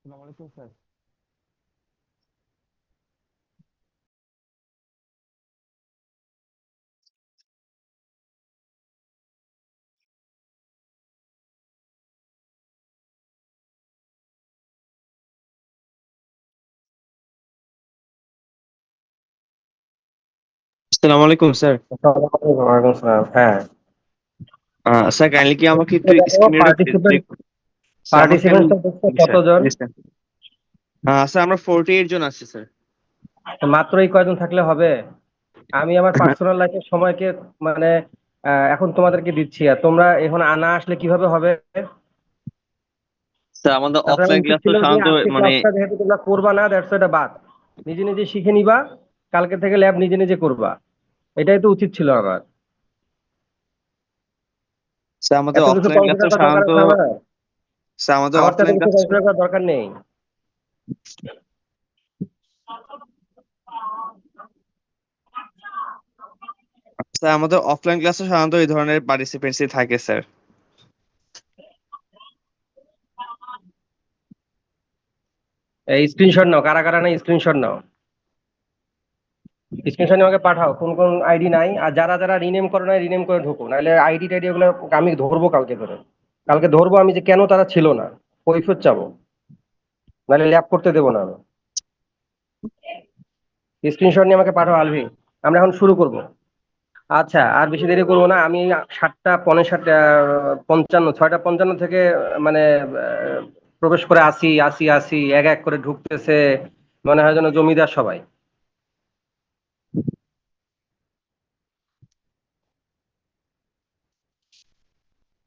আসসালামু আলাইকুম স্যার। আসসালামু আলাইকুম স্যার। ওয়ালাইকুম আসসালাম। হ্যাঁ, স্যার কাইন্ডলি কি আমাকে তো একটু দেখো স্ক্রিনে একটু পার্টিসিপেন্ট স্যার আমাকে আমি পার্টিসিপেন্টস হচ্ছে জি স্যার কতজন? জি স্যার। স্যার আমরা 48 জন আছি স্যার। মাত্র এই কয়জন থাকলে হবে? আমি আমার পার্সোনাল লাইফের সময়কে মানে এখন তোমাদেরকে দিচ্ছি, আর তোমরা এখন আনা আসলে কিভাবে হবে? স্যার আমাদের তারপরে আমার অফলাইন উচিত ক্লাস তো ছিল যে সাধারণত আজকে মানে ক্লাসটা যেহেতু তোমরা করবা না, দ্যাটস এটা বাদ। নিজে নিজে শিখে নিবা, কালকে থেকে ল্যাব নিজে নিজে করবা। এটাই তো উচিত ছিল আমার। স্যার আমাদের এত কিছু অফলাইন ক্লাস তো কনসিডার করার দরকার সাধারণত আছে আমার? স্যার আমাদের আমার তো এত অফলাইন কিছু ক্লাস কনসিডার করার দরকার নেই। স্যার আমাদের অফলাইন ক্লাসে সাধারণত এই ধরনের পার্টিসিপেন্টসই থাকে স্যার। এই স্ক্রিনশট নাও, কারা কারা নাই স্ক্রিনশট নাও। স্ক্রিনশট নিয়ে আমাকে পাঠাও কোন কোন আইডি নাই, আর যারা যারা রিনেম করে নাই রিনেম করে ঢুকো, নাহলে আইডি টাইডি ওগুলো আমি ধরবো কালকে ধরে। কালকে ধরবো আমি যে কেন তারা ছিল না, কৈফিয়ত চাবো, নাহলে ল্যাব করতে দেবো না আমি। স্ক্রিনশট নিয়ে আমাকে পাঠাও আলভি, আমরা এখন শুরু করব। আচ্ছা, আর বেশি দেরি করবো না আমি। 7:55, 6:55 থেকে মানে প্রবেশ করে আসি আসি আসি, এক এক করে ঢুকতেছে, মনে হয় যেন জমিদার সবাই।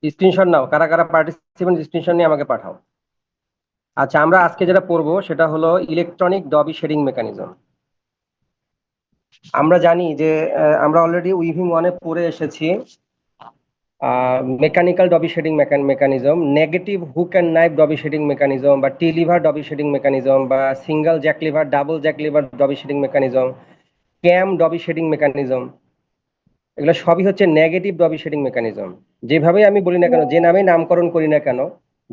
স্ক্রিনশট নাও, কারা কারা পার্টিসিপেন্ট স্ক্রিনশট নিয়ে আমাকে পাঠাও। আচ্ছা, আমরা আজকে যেটা পড়বো সেটা হলো ইলেকট্রনিক ডবি শেডিং মেকানিজম। আমরা জানি যে আমরা অলরেডি উইভিং ওয়ানে পড়ে এসেছি mechanical dobby shedding mechanism, negative hook and knife dobby shedding mechanism, বা T lever dobby shedding mechanism, বা single jack lever, double jack lever dobby shedding mechanism, cam dobby shedding mechanism. এগুলো সবই হচ্ছে negative ডবি shedding mechanism. যেভাবে আমি বলি না কেন, যে নামেই নামকরণ করি না কেন,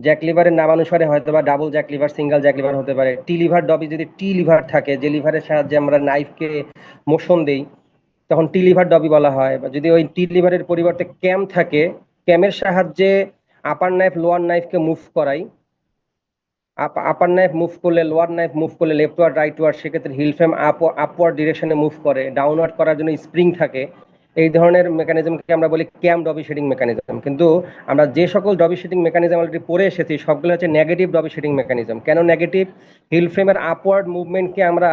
জ্যাক লিভারের নামানুসারে হয়তো বা double jack liver, single jack liver হতে পারে। টি লিভার ডবি যদি টি লিভার থাকে, যে লিভারের সাহায্যে আমরা নাইফকে মোশন দেই, তখন টি লিভার ডবি বলা হয়। বা যদি ওই টি লিভারের পরিবর্তে ক্যাম থাকে, ক্যামের সাহায্যে আপার নাইফ লোয়ার নাইফকে মুভ করাই, আপার নাইফ মুভ করলে, লোয়ার নাইফ মুভ করলে, লেফট ওয়ার্ড রাইট ওয়ার্ড, সেক্ষেত্রে হিল ফ্রেম আপওয়ার্ড ডিরেকশনে মুভ করে, ডাউনওয়ার্ড করার জন্য স্প্রিং থাকে। এই ধরনের মেকানিজমকে আমরা বলি ক্যাম ডবি শেডিং মেকানিজম। কিন্তু আমরা যে সকল ডবি শেডিং মেকানিজম অলরেডি পড়ে এসেছি সবগুলো হচ্ছে নেগেটিভ ডবি শেডিং মেকানিজম। কেন নেগেটিভ? হিল ফ্রেমের আপওয়ার্ড মুভমেন্টকে আমরা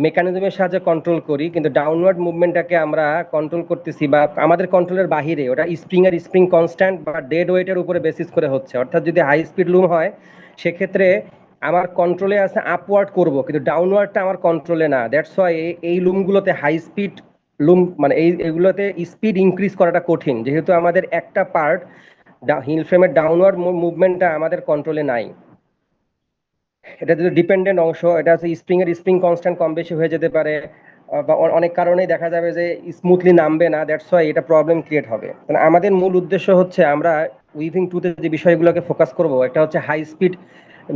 মেকানিজমের সাহায্যে কন্ট্রোল করি, কিন্তু ডাউনওয়ার্ড মুভমেন্টটাকে আমরা কন্ট্রোল করতেছি বা আমাদের কন্ট্রোলের বাহিরে, ওটা স্প্রিং কনস্ট্যান্ট বা ডেড ওয়েটের উপরে বেসিস করে হচ্ছে। অর্থাৎ যদি হাই স্পিড লুম হয়, সেক্ষেত্রে আমার কন্ট্রোলে আছে আপওয়ার্ড করব, কিন্তু ডাউনওয়ার্ডটা আমার কন্ট্রোলে না। দ্যাটস ওয়াই এই লুমগুলোতে হাই স্পিড লুম মানে এগুলোতে স্পিড ইনক্রিজ করাটা কঠিন, যেহেতু আমাদের একটা পার্ট হিল ফ্রেমের ডাউনওয়ার্ড মুভমেন্টটা আমাদের কন্ট্রোলে নাই। এটা যদি ডিপেন্ডেন্ট অংশ, এটা হচ্ছে স্প্রিং কনস্ট্যান্ট কম বেশি হয়ে যেতে পারে, বা অনেক কারণেই দেখা যাবে যে স্মুথলি নামবে না। দ্যাটস ওয়াই এটা প্রবলেম ক্রিয়েট হবে। মানে আমাদের মূল উদ্দেশ্য হচ্ছে আমরা উইভিং টুতে যে বিষয়গুলোকে ফোকাস করব, একটা হচ্ছে হাই স্পিড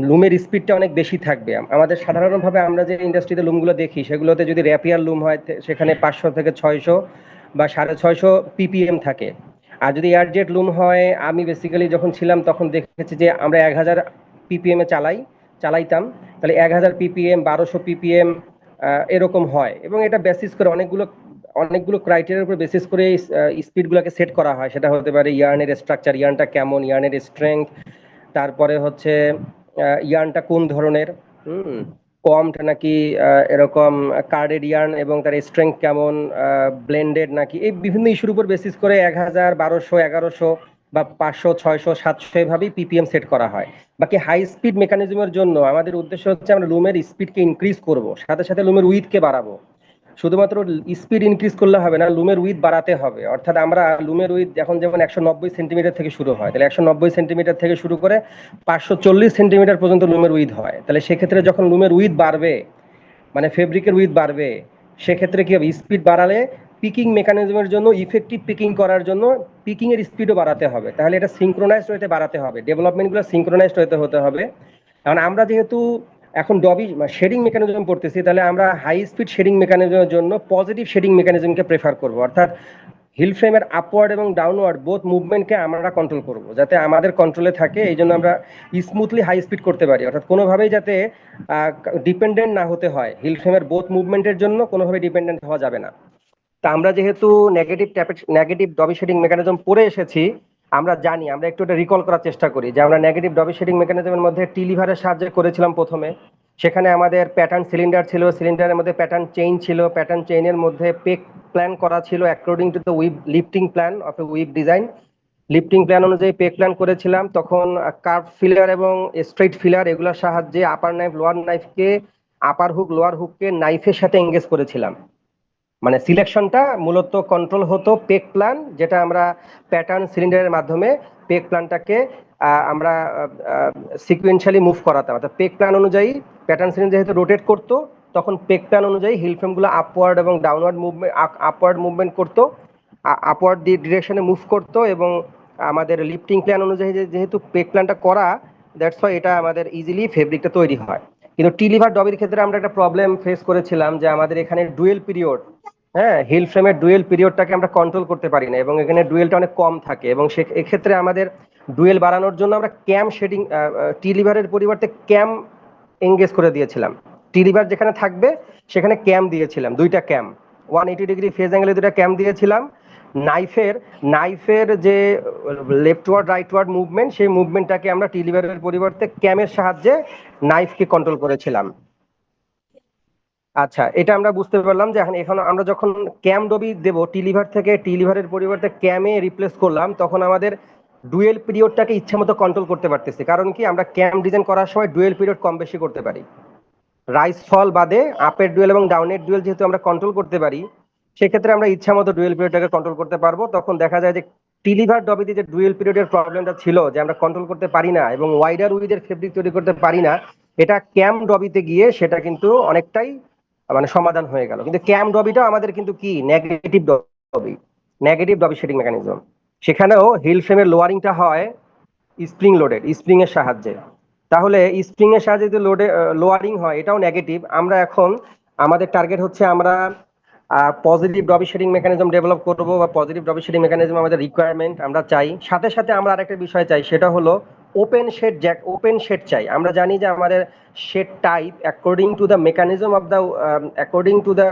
লুমের স্পিডটা অনেক বেশি থাকবে। আমাদের সাধারণভাবে আমরা যে ইন্ডাস্ট্রিতে লুমগুলো দেখি, সেগুলোতে যদি র্যাপিয়ার লুম হয় সেখানে 500 থেকে 600 বা 650 পিপিএম থাকে। আর যদি এয়ারজেট লুম হয়, আমি বেসিক্যালি যখন ছিলাম তখন দেখেছি যে আমরা 1000 পিপিএম এ চালাইতাম, তাহলে 1000 পিপিএম, 1200 পিপিএম এরকম হয়। এবং এটা বেসিস করে অনেকগুলো অনেকগুলো ক্রাইটেরিয়ার উপর বেসিস করে স্পিডগুলোকে সেট করা হয়। সেটা হতে পারে ইয়ার্নের স্ট্রাকচার, ইয়ার্নটা কেমন, ইয়ার্নের স্ট্রেংথ, তারপরে হচ্ছে ইয়ার্নটা কোন ধরনের, হুম, কমড নাকি এরকম কার্ডেড ইয়ার্ন, এবং তার স্ট্রেংথ কেমন, ব্লেন্ডেড নাকি, এই বিভিন্ন ইস্যুর উপর বেসিস করে 1000, 1200, 1100 বা 500, 600, 700 এভাবেই পিপিএম সেট করা হয়। বাকি হাই স্পিড মেকানিজমের জন্য আমাদের উদ্দেশ্য হচ্ছে আমরা লুমের স্পিডকে ইনক্রিজ করব, সাথে সাথে লুমের উইথকে বাড়াবো। শুধুমাত্র স্পিড ইনক্রিজ করলে হবে না, লুমের উইথ বাড়াতে হবে। অর্থাৎ আমরা লুমের উইথ এখন যেমন 190 সেন্টিমিটার থেকে শুরু হয়, তাহলে 190 সেন্টিমিটার থেকে শুরু করে 540 সেন্টিমিটার পর্যন্ত লুমের উইথ হয়। তাহলে সেক্ষেত্রে যখন লুমের উইথ বাড়বে, মানে ফেব্রিকের উইথ বাড়বে, সেক্ষেত্রে কি হবে, স্পিড বাড়ালে পিকিং মেকানিজমের জন্য, ইফেক্টিভ পিকিং করার জন্য পিকিং এর স্পিডও বাড়াতে হবে। তাহলে এটা সিঙ্ক্রোনাইজড হতে বাড়াতে হবে, ডেভেলপমেন্টগুলো সিঙ্ক্রোনাইজড হতে হবে। কারণ আমরা যেহেতু এখন ডবি শেডিং মেকানিজম পড়তেছি, তাহলে আমরা হাই স্পিড শেডিং মেকানিজমের জন্য পজিটিভ শেডিং মেকানিজমকে প্রেফার করব, অর্থাৎ হিল ফ্রেমের আপওয়ার্ড এবং ডাউনওয়ার্ড বোথ মুভমেন্টকে আমরা কন্ট্রোল করব, যাতে আমাদের কন্ট্রোলে থাকে। এই জন্য আমরা স্মুথলি হাই স্পিড করতে পারি, অর্থাৎ কোনোভাবেই যাতে ডিপেন্ডেন্ট না হতে হয়। হিল ফ্রেমের বোথ মুভমেন্টের জন্য কোনোভাবে ডিপেন্ডেন্ট হওয়া যাবে না। তা আমরা যেহেতু নেগেটিভ ডবি শেডিং মেকানিজম পড়ে এসেছি, আমরা জানি, আমরা একটু এটা রিকল করার চেষ্টা করি যে আমরা নেগেটিভ ডবি শেডিং মেকানিজমের মধ্যে টি লিভারের সাহায্যে করেছিলাম প্রথমে। সেখানে আমাদের প্যাটার্ন সিলিন্ডার ছিল, সিলিন্ডারের মধ্যে প্যাটার্ন চেইন ছিল, প্যাটার্ন চেইনের মধ্যে পেক প্ল্যান করা ছিল according to the we've lifting plan of A we've design. Lifting plan অনুযায়ী পেক প্ল্যান করেছিলাম। তখন কার্ভ ফিলার এবং স্ট্রেট ফিলার এগুলোর সাহায্যে আপার নাইফ লোয়ার নাইফকে, আপার হুক লোয়ার হুককে নাইফের সাথে এঙ্গেজ করেছিলাম। মানে সিলেকশনটা মূলত কন্ট্রোল হতো পেক প্ল্যান, যেটা আমরা প্যাটার্ন সিলিন্ডারের মাধ্যমে পেক প্ল্যানটাকে আমরা সিকুয়েন্সিয়ালি মুভ করাতাম। অর্থাৎ পেক প্ল্যান অনুযায়ী প্যাটার্ন সিলিন্ডার যেহেতু রোটেট করতো, তখন পেক প্ল্যান অনুযায়ী হিল ফ্রেমগুলো আপওয়ার্ড এবং ডাউনওয়ার্ড মুভমেন্ট, আপওয়ার্ড মুভমেন্ট করতো, আপওয়ার্ড ডিরেকশনে মুভ করতো। এবং আমাদের লিফটিং প্ল্যান অনুযায়ী যেহেতু পেক প্ল্যানটা করা, দ্যাটস ওয়াই এটা আমাদের ইজিলি ফেব্রিকটা তৈরি হয়। কিন্তু টি লিভার ডবির ক্ষেত্রে আমরা একটা প্রবলেম ফেস করেছিলাম যে আমাদের এখানে ডুয়েল পিরিয়ড, হ্যাঁ, হিল ফ্রেমের ডুয়েল পিরিয়ডটাকে আমরা কন্ট্রোল করতে পারি না, এবং এখানে ডুয়েলটা অনেক কম থাকে। এবং এক্ষেত্রে আমাদের ডুয়েল বাড়ানোর জন্য আমরা ক্যাম শেডিং, টি লিভারের পরিবর্তে ক্যাম এঙ্গেজ করে দিয়েছিলাম। টি লিভার যেখানে থাকবে সেখানে ক্যাম দিয়েছিলাম, দুইটা ক্যাম, 180 ডিগ্রি ফেজ অ্যাঙ্গেলে দুইটা ক্যাম দিয়েছিলাম। নাইফের নাইফের যে লেফটওয়ার্ড রাইটওয়ার্ড মুভমেন্ট, সেই মুভমেন্টটাকে আমরা টি লিভারের পরিবর্তে ক্যামের সাহায্যে নাইফকে কন্ট্রোল করেছিলাম। আচ্ছা, এটা আমরা বুঝতে পারলাম যে এখন আমরা যখন ক্যাম ডবি দেব, টি লিভার থেকে টি লিভারের পরিবর্তে ক্যামে রিপ্লেস করলাম, তখন আমাদের ডুয়েল পিরিয়ডটাকে ইচ্ছা মতো কন্ট্রোল করতে পারতেছি। কারণ কি, আমরা ক্যাম ডিজাইন করার সময় ডুয়েল পিরিয়ড কম বেশি করতে পারি। রাইস ফল বাদে আপের ডুয়েল এবং ডাউনের ডুয়েল যেহেতু আমরা কন্ট্রোল করতে পারি, সেক্ষেত্রে আমরা ইচ্ছা মতো ডুয়েল পিরিয়ডটাকে কন্ট্রোল করতে পারবো। তখন দেখা যায় যে টিলিভার ডবিতে যে ডুয়েল পিরিয়ডের প্রবলেমটা ছিল, যে আমরা কন্ট্রোল করতে পারি না এবং ওয়াইডার উইথের ফেব্রিক তৈরি করতে পারি না, এটা ক্যাম ডবিতে গিয়ে সেটা কিন্তু অনেকটাই মানে সমাধান হয়ে গেল। কিন্তু ক্যাম ডবিটাও আমাদের কিন্তু কি ডবি নেগেটিভ ডবি শেডিং মেকানিজম। সেখানেও হিল ফ্রেমের লোয়ারিংটা হয় স্প্রিং এর সাহায্যে। তাহলে স্প্রিং এর সাহায্যে যদি লোয়ারিং হয়, এটাও নেগেটিভ। আমরা এখন আমাদের টার্গেট হচ্ছে আমরা পজিটিভ ডবি শেডিং মেকানিজম ডেভেলপ করবো, বা পজিটিভ ডবি শেডিং মেকানিজম আমাদের রিকোয়ারমেন্ট আমরা চাই। সাথে সাথে আমরা আরেকটা বিষয় চাই, সেটা হলো ওপেন শেড চাই। আমরা জানি যে আমাদের shed type according to the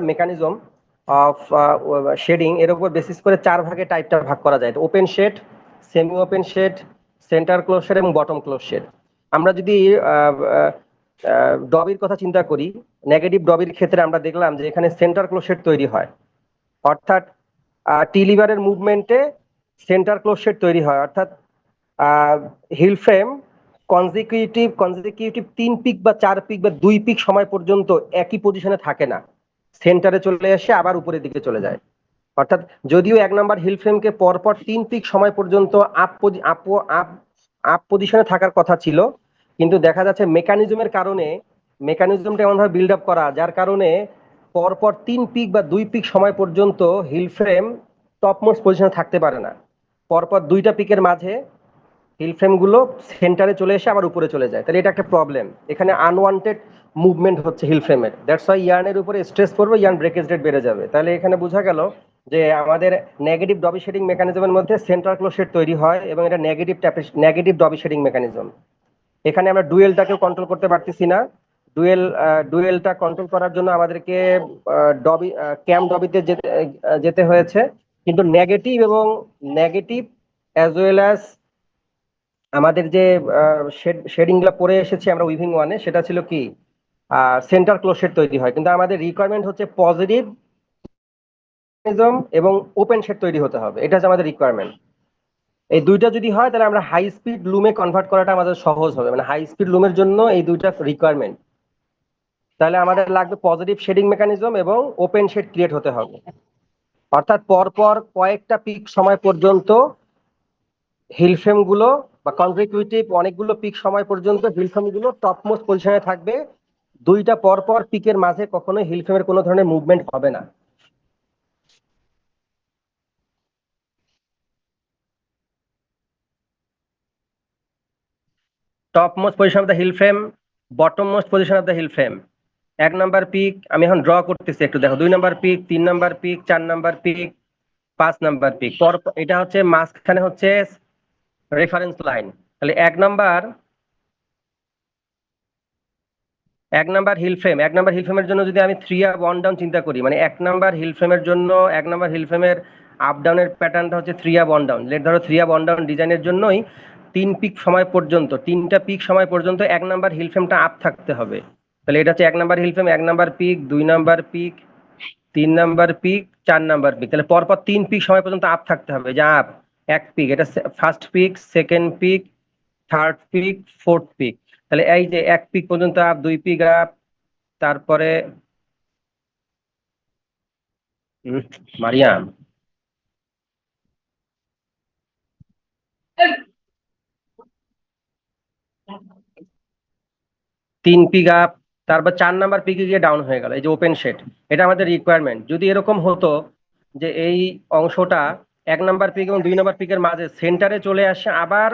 mechanism of shedding এর উপর বেসিস করে 4 ভাগে টাইপটা ভাগ করা যায়। Open shed, semi open shed, centre close shed এবং বটম ক্লোজ শেড। আমরা যদি ডবির কথা চিন্তা করি, নেগেটিভ ডবির ক্ষেত্রে আমরা দেখলাম যে এখানে সেন্টার ক্লোজ শেড তৈরি হয়, অর্থাৎ টি লিভারের মুভমেন্টে সেন্টার ক্লোজ শেড তৈরি হয়। অর্থাৎ হিল ফ্রেম কনজিকিউটিভ 3 পিক বা 4 পিক বা 2 পিক সময় পর্যন্ত একই পজিশনে থাকে না, সেন্টারে চলে এসে আবার উপরের দিকে চলে যায়। অর্থাৎ যদিও 1 নাম্বার হিল ফ্রেমকে পরপর 3 পিক সময় পর্যন্ত আপ পজিশনে থাকার কথা ছিল, কিন্তু দেখা যাচ্ছে মেকানিজমটা এমনভাবে বিল্ড আপ করা, যার কারণে পরপর 3 পিক বা 2 পিক সময় পর্যন্ত হিল ফ্রেম টপ মোস্ট পজিশনে থাকতে পারে না। পরপর 2টা পিকের মাঝে হিল ফ্রেমগুলো সেন্টারে চলে এসে আবার উপরে চলে যায়। তাহলে এটা একটা প্রবলেম, এখানে আনওয়ান্টেড মুভমেন্ট হচ্ছে হিল ফ্রেমের। দ্যাটস ওয়াই ইয়ার্নের উপরে স্ট্রেস পড়বে, ইয়ার্ন ব্রেকেজ রেট বেড়ে যাবে। তাহলে এখানে বোঝা গেল যে আমাদের নেগেটিভ ডবি শেডিং মেকানিজমের মধ্যে সেন্টার ক্লোজ শেড তৈরি হয়, এবং এটা নেগেটিভ ডবি শেডিং মেকানিজম। এখানে আমরা ডুয়েলটাকেও কন্ট্রোল করতে পারতেছি না। ডুয়েলটা কন্ট্রোল করার জন্য আমাদেরকে ক্যাম ডবিতে যেতে হয়েছে। কিন্তু নেগেটিভ অ্যাজ ওয়েল অ্যাজ আমাদের যে শেডিং গুলো পরে এসেছি আমরা উইভিং ওয়ানে, সেটা ছিল কি সেন্টার ক্লোজ শেড তৈরি হয়। কিন্তু আমাদের রিকোয়ারমেন্ট হচ্ছে পজিটিভ এবং ওপেন শেড তৈরি হতে হবে, এটা হচ্ছে আমাদের রিকোয়ারমেন্ট। এই দুইটা যদি হয়, তাহলে আমরা হাই স্পিড লুমে কনভার্ট করাটা আমাদের সহজ হবে। মানে হাই স্পিড লুমের জন্য এই দুইটা রিকোয়ারমেন্ট। তাহলে আমাদের লাগবে পজিটিভ শেডিং মেকানিজম এবং ওপেন শেড ক্রিয়েট হতে হবে। অর্থাৎ পরপর কয়েকটা পিক সময় পর্যন্ত হিল ফ্রেম গুলো বা কনজিকিউটিভ অনেকগুলো পিক সময় পর্যন্ত হিল ফ্রেম গুলো টপ মোস্ট পজিশনে থাকবে। দুইটা পরপর পিকের মাঝে কখনোই হিল ফ্রেমের কোনো ধরনের মুভমেন্ট হবে না। Top most position of the heald frame bottom most position of the heald frame. 1 number pick আমি এখন ড্র করতেছি, একটু দেখো। 2 number pick, 3 number pick, 4 number pick, 5 number pick. এটা হচ্ছে মাঝখানে হচ্ছে রেফারেন্স লাইন। তাহলে 1 number heald frame, 1 number heald ফ্রেমের জন্য যদি আমি 3 আপ 1 ডাউন চিন্তা করি, মানে 1 নাম্বার হিল ফ্রেমের জন্য 1 নাম্বার হিল ফ্রেমের আপ ডাউনের প্যাটার্নটা হচ্ছে 3 আপ 1 ডাউন। লেট ধরো 3 আপ 1 ডাউন ডিজাইনের জন্যই 3 পিক সময় পর্যন্ত, 3টা পিক সময় পর্যন্ত 1 নাম্বার হিল ফ্রেমটা আপ থাকতে হবে। তাহলে এটা হচ্ছে 1 number heald frame, 1 number pick, 2 number pick, 3 number pick, 4 number pick. তাহলে পরপর 3 পিক সময় পর্যন্ত আপ থাকতে হবে, যে আপ এক পিক, এটা first pick, second pick, third pick, fourth pick. তাহলে এই যে 1 পিক পর্যন্ত আপ, 2 পিক আপ, তারপরে মারিয়াম 3 পিক আপ, তারপর 4 নাম্বার পিকে গিয়ে ডাউন হয়ে গেল, এই যে ওপেন শেড। এটা আমাদের রিকোয়ারমেন্ট। যদি এরকম হতো যে এই অংশটা 1 নাম্বার পিক এবং 2 নাম্বার পিকের মাঝে সেন্টারে চলে আসে, আবার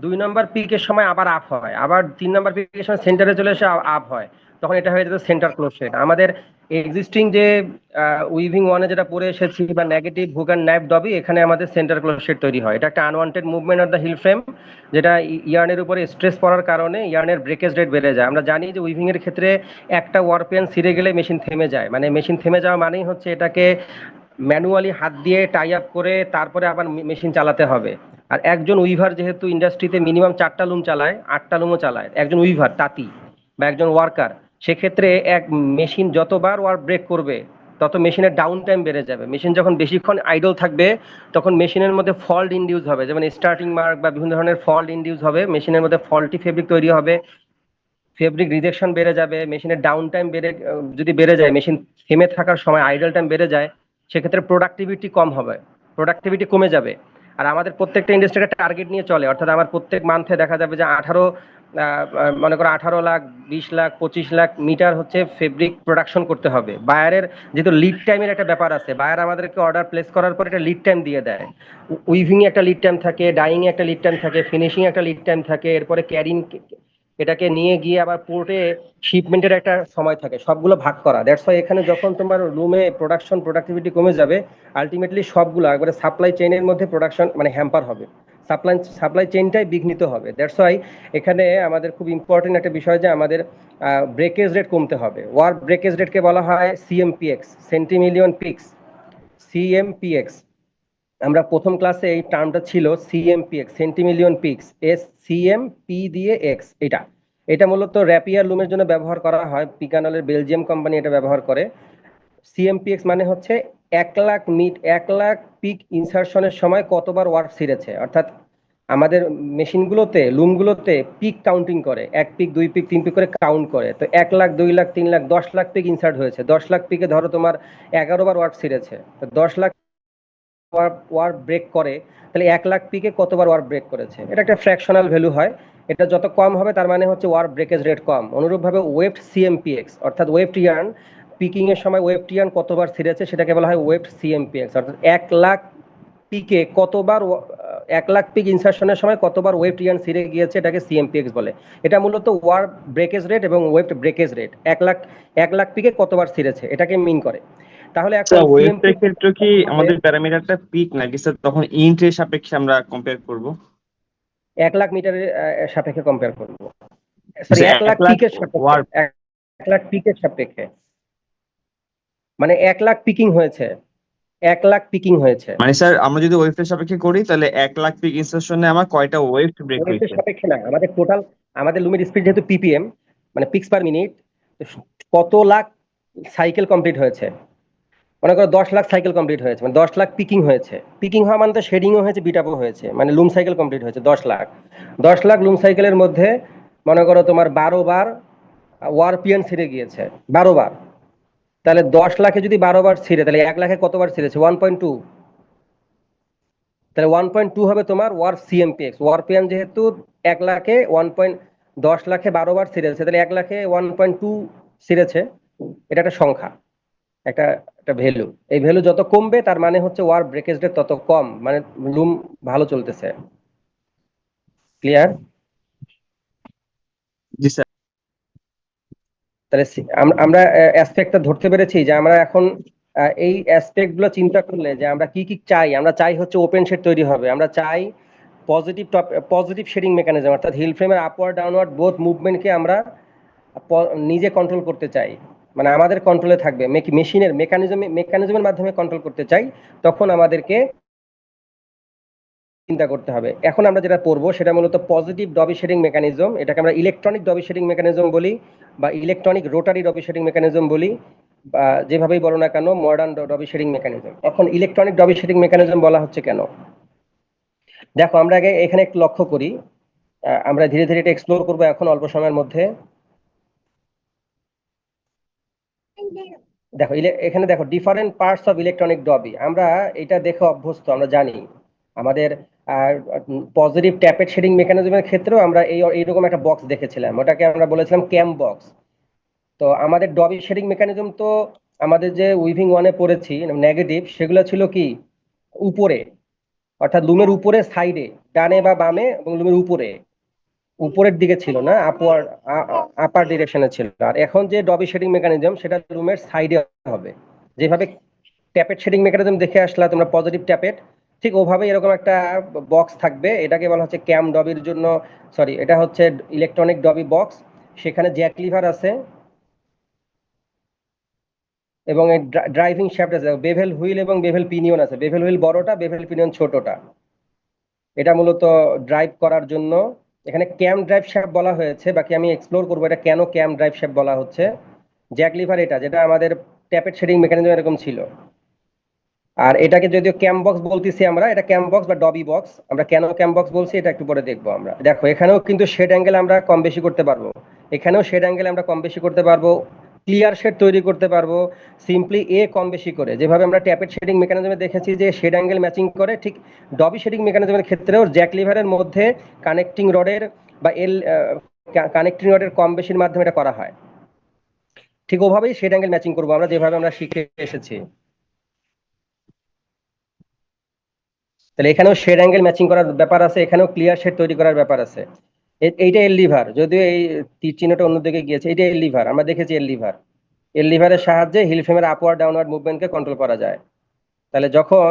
2 নাম্বার পিকের সময় আবার আপ হয়, আবার 3 নাম্বার পিকের সময় সেন্টারে চলে এসে আপ হয়, তখন এটা হয়ে যেত সেন্টার ক্লোজ শেড। আমাদের এক্সিস্টিং যে উইভিং ওয়ানে যেটা পড়ে এসেছি, বা negative hook and knife dobby, এখানে আমাদের সেন্টার ক্লোজ শেড তৈরি হয়। এটা একটা unwanted movement of the heald frame, যেটা ইয়ার্নের উপরে স্ট্রেস পড়ার কারণে ইয়ার্নের ব্রেকেজ রেট বেড়ে যায়। আমরা জানি যে উইভিং এর ক্ষেত্রে একটা ওয়ারপেন ছিঁড়ে গেলে মেশিন থেমে যায়, মানে মেশিন থেমে যাওয়া মানেই হচ্ছে এটাকে ম্যানুয়ালি হাত দিয়ে টাই আপ করে তারপরে আবার মেশিন চালাতে হবে। আর একজন উইভার যেহেতু ইন্ডাস্ট্রিতে মিনিমাম 4টা লুম চালায়, 8টা লুমও চালায়, একজন উইভার তাঁতি বা একজন ওয়ার্কার, সেক্ষেত্রে এক মেশিন যতবার ওয়ার্ক ব্রেক করবে তত মেশিনের ডাউন টাইম বেড়ে যাবে। মেশিন যখন বেশিক্ষণ আইডল থাকবে তখন মেশিনের মধ্যে ফল্ট ইনডিউস হবে, যেমন স্টার্টিং মার্ক বা বিভিন্ন ধরনের ফল্ট ইনডিউস হবে, মেশিনের মধ্যে ফল্টি ফেব্রিক তৈরি হবে, ফেব্রিক রিজেকশন বেড়ে যাবে, মেশিনের ডাউন টাইম যদি বেড়ে যায়, মেশিন থেমে থাকার সময় আইডল টাইম বেড়ে যায়, সেক্ষেত্রে প্রোডাক্টিভিটি কম হবে, প্রোডাক্টিভিটি কমে যাবে। আর আমাদের প্রত্যেকটা ইন্ডাস্ট্রি একটা টার্গেট নিয়ে চলে, অর্থাৎ আমার প্রত্যেক মান্থে দেখা যাবে যে 18 মনে করো 18 লাখ, 20 লাখ, 25 লাখ মিটার হচ্ছে ফেব্রিক প্রোডাকশন করতে হবে। বায়ারের যেহেতু লিড টাইমের একটা ব্যাপার আছে, বায়ার আমাদেরকে অর্ডার প্লেস করার পর একটা লিড টাইম দিয়ে দেয়। উইভিং এ একটা লিড টাইম থাকে, ডাইং এ একটা লিড টাইম থাকে, ফিনিশিং একটা লিড টাইম থাকে, এরপরে ক্যারিং, এটাকে নিয়ে গিয়ে আবার পোর্টে শিপমেন্টের একটা সময় থাকে, সবগুলো ভাগ করা। দ্যাটস ওয়াই এখানে যখন তোমার রুমে প্রোডাক্টিভিটি কমে যাবে, আলটিমেটলি সবগুলো একবারে সাপ্লাই চেইনের মধ্যে প্রোডাকশন মানে হ্যাম্পার হবে, সাপ্লাই চেইনটাই বিঘ্নিত হবে। দ্যাটস ওয়াই এখানে আমাদের খুব ইম্পর্টেন্ট একটা বিষয় যে আমাদের ব্রেকেজ রেট কমতে হবে। ওয়ার্ক ব্রেকেজ রেটকে বলা হয় সিএমপিএক্স, সেন্টিমিলিয়ন পিক্স, সিএমপিএক্স। আমরা প্রথম ক্লাসে এই টার্মটা ছিল সিএমপিএক্স, সেন্টিমিলিয়ন পিক্স, সিএমপি দিয়ে এক্স। এটা মূলত র্যাপিয়ার লুমের জন্য ব্যবহার করা হয়, পিকানলের বেলজিয়াম কোম্পানি এটা ব্যবহার করে। সিএমপিএক্স মানে হচ্ছে 1 লাখ পিক ইনসার্শনের সময় কতবার ওয়ার্ক ছিঁড়েছে, অর্থাৎ আমাদের মেশিনগুলোতে, লুমগুলোতে পিক কাউন্টিং করে, 1 পিক, 2 পিক, 3 পিক করে কাউন্ট করে। তো 1 লাখ, 2 লাখ, 3 লাখ, 10 লাখ পিক ইনসার্ট হয়েছে, 10 লাখ পিকে ধরো তোমার 11বার ওয়ার্ক ছিঁড়েছে, তো 10 লাখ ওয়ার্ক ব্রেক করে, তাহলে 1 লাখ পিকে কতবার ওয়ার্ক ব্রেক করেছে, এটা একটা ফ্র্যাকশনাল ভ্যালু হয়। এটা যত কম হবে তার মানে হচ্ছে ওয়ার্ক ব্রেকেজ রেট কম। অনুরূপভাবে ওয়েফট সিএমপিএক্স, অর্থাৎ ওয়েফট ইয়ার্ন, পিকিং এর সময় ওয়েফট ইয়ার্ন কতবার ছিঁড়েছে সেটাকে বলা হয় ওয়েফট সিএমপিএক্স, অর্থাৎ 1 লাখ পিকে কতবার, 1 লাখ পিক ইনসার্শনের সময় কতবার ওয়েফট ইয়ার্ন ছিঁড়ে গিয়েছে, এটাকে সিএমপিএক্স বলে। এটা মূলত ওয়ার্ক ব্রেকেজ রেট এবং ওয়েফট ব্রেকেজ রেট, 1 লাখ পিকে কতবার ছিঁড়েছে এটাকে মিন করে। তাহলে এখন স্যার ওয়েভস এর সিএমপি ক্ষেত্রে কি আমাদের প্যারামিটারটা পিক নাকি স্যার তখন ইঞ্চের সাপেক্ষে আমরা কম্পেয়ার করব? 1 লাখ মিটারের সাপেক্ষে কম্পেয়ার করবো, সরি আচ্ছা 1 লাখ 1 লাখ পিকের সাপেক্ষে, ওয়ার্ড 1 লাখ পিকের সাপেক্ষে, মানে 1 লাখ পিকিং হয়েছে, 1 লাখ পিকিং হয়েছে। মানে স্যার আমরা যদি ওয়েভের সাপেক্ষে করি তাহলে 1 লাখ পিক ইনসার্শনে আমার কয়টা ওয়েভ ব্রেক ওয়েভের হয়েছে? সাপেক্ষে না, আমাদের টোটাল, আমাদের লুমের স্পিড যেহেতু পিপিএম, মানে পিক্স পার মিনিট, কত লাখ সাইকেল কমপ্লিট হয়েছে। মনে করো 10 লাখ সাইকেল কমপ্লিট হয়েছে, মানে 10 লাখ পিকিং হয়েছে। পিকিং হওয়া মানে তো শেডিংও হয়েছে, বিটআপও হয়েছে, মানে লুম সাইকেল কমপ্লিট হয়েছে 10 লাখ। 10 লাখ লুম সাইকেলের মধ্যে মনে করো তোমার 12 বার ওয়ারপিএন ছিঁড়ে গিয়েছে, 12 বার। তাহলে 10 লাখে যদি 12 বার ছিঁড়ে, তাহলে 1 লাখে কতবার ছিঁড়েছে, 1.2। তাহলে 1.2 হবে তোমার ওয়ার্প সিএমপিএক্স। ওয়ারপিএন যেহেতু 1 লাখে 10 লাখে 12 বার ছিঁড়েছে, তাহলে 1 লাখে 1.2 ছিঁড়েছে। এটা একটা সংখ্যা, একটা একটা ভ্যালু। এই ভ্যালু যত কমবে তার মানে হচ্ছে ওয়ার্প ব্রেকেজ রেট তত কম, মানে লুম ভালো চলতেছে। ক্লিয়ার? জি স্যার। তাহলে আমরা অ্যাসপেক্টটা ধরতে পেরেছি যে আমরা এখন এই অ্যাসপেক্ট গুলো চিন্তা করলে যে আমরা কি কি চাই। আমরা চাই হচ্ছে ওপেন শেড তৈরি হবে, আমরা চাই পজিটিভ শেডিং মেকানিজম, অর্থাৎ হিল ফ্রেমের আপওয়ার্ড ডাউনওয়ার্ড বোথ মুভমেন্টকে আমরা নিজে কন্ট্রোল করতে চাই, মানে আমাদের কন্ট্রোলে থাকবে, মেশিনের মেকানিজমের মাধ্যমে কন্ট্রোল করতে চাই। তখন আমাদেরকে চিন্তা করতে হবে। এখন আমরা যেটা পড়বো সেটা মূলত পজিটিভ ডবি শেডিং মেকানিজম, এটাকে আমরা ইলেকট্রনিক ডবি শেডিং মেকানিজম বলি, বা ইলেকট্রনিক রোটারি ডবি শেডিং মেকানিজম বলি, বা যেভাবেই বলো না কেন মডার্ন ডবি শেডিং মেকানিজম। এখন ইলেকট্রনিক ডবি শেডিং মেকানিজম বলা হচ্ছে কেন, দেখো আমরা আগে এখানে একটু লক্ষ্য করি। আমরা ধীরে ধীরে এটা এক্সপ্লোর করবো এখন অল্প সময়ের মধ্যে। দেখো এখানে দেখো ডিফারেন্ট পার্টস অফ ইলেকট্রনিক ডবি, আমরা এটা দেখে অভ্যস্ত, আমরা জানি আমাদের পজিটিভ ট্যাপেড শেডিং মেকানিজমের ক্ষেত্রেও আমরা এইরকম একটা বক্স দেখেছিলাম, ওটাকে আমরা বলেছিলাম ক্যাম বক্স। তো আমাদের ডবি শেডিং মেকানিজম তো আমাদের যে উইভিং ওয়ানে পড়েছি নেগেটিভ, সেগুলো ছিল কি উপরে, অর্থাৎ লুমের উপরে সাইডে, ডানে বা বামে, এবং লুমের উপরে উপরের দিকে ছিল না, আপার ডিরেকশনে ছিল। আর এখন যে ডবি শেডিং মেকানিজম সেটা রুমের সাইডে হবে, যেভাবে ট্যাপেড শেডিং মেকানিজম দেখে আসলা তোমরা পজিটিভ ট্যাপেড, ঠিক ওভাবে এরকম একটা বক্স থাকবে, এটাকে বলা হচ্ছে ক্যাম ডবির জন্য, সরি এটা হচ্ছে ইলেকট্রনিক ডবি বক্স। সেখানে জ্যাক লিভার আছে এবং ড্রাইভিং শ্যাফট আছে, বেভেল হুইল এবং বেভেল পিনিয়ন আছে, বেভেল হুইল বড়টা, বেভেল পিনিয়ন ছোটটা। এটা মূলত ড্রাইভ করার জন্য এখানে ক্যাম ড্রাইভ শ্যাফট বলা হয়েছে, বাকি আমি এক্সপ্লোর করবো এটা কেন ক্যাম ড্রাইভ শ্যাফট বলা হচ্ছে। জ্যাক লিভার এটা, যেটা আমাদের ট্যাপেড শেডিং মেকানিজম এরকম ছিল। আর এটাকে যদিও ক্যাম বক্স বলতেছি আমরা, এটা ক্যাম বক্স বা ডবি বক্স। আমরা কেন ক্যাম বক্স বলছি এটা একটু পরে দেখবো আমরা। দেখো এখানেও কিন্তু শেড অ্যাঙ্গেল আমরা কম বেশি করতে পারবো, এখানেও শেড অ্যাঙ্গেল আমরা কম বেশি করতে পারবো, ক্লিয়ার শেড তৈরি করতে পারবো সিম্পলি কম বেশি করে, যেভাবে আমরা ট্যাপেড শেডিং মেকানিজমে দেখেছি যে শেড অ্যাঙ্গেল ম্যাচিং করে, ঠিক ডবি শেডিং মেকানিজমের ক্ষেত্রেও জ্যাক লিভারের মধ্যে কানেক্টিং রডের বা কানেক্টিং রডের কম বেশির মাধ্যমে এটা করা হয়। ঠিক ওভাবেই শেড অ্যাঙ্গেল ম্যাচিং করবো আমরা, যেভাবে আমরা শিখে এসেছি। তাহলে এখানেও শেড অ্যাঙ্গেল ম্যাচিং করার ব্যাপার আছে, এখানেও ক্লিয়ার শেড তৈরি করার ব্যাপার আছে। এইটা এল লিভার, যদিও এই তীর চিহ্নটা অন্যদিকে গিয়েছে, এটা এল লিভার, আমরা দেখেছি এল লিভার। এল লিভারের সাহায্যে হিল ফ্রেমের আপওয়ার্ড ডাউনওয়ার্ড মুভমেন্টকে কন্ট্রোল করা যায়। তাহলে যখন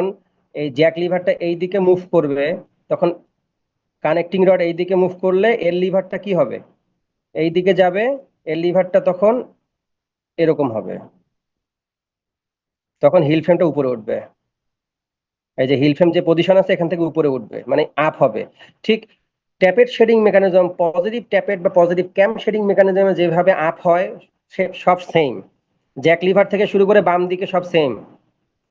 এই জ্যাক লিভারটা এই দিকে মুভ করবে, তখন কানেক্টিং রড এই দিকে মুভ করলে এল লিভারটা কি হবে, এই দিকে যাবে। এল লিভারটা তখন এরকম হবে, তখন হিল ফ্রেমটা উপরে উঠবে। এই যে হিল ফ্রেম যে পজিশন আছে এখান থেকে উপরে উঠবে, মানে আপ হবে। ঠিক ট্যাপেড শেডিং মেকানিজম, পজিটিভ ট্যাপেড বা পজিটিভ ক্যাম শেডিং মেকানিজমে যেভাবে আপ হয় সব সেম, জ্যাক লিভার থেকে শুরু করে বাম দিকে সব সেম।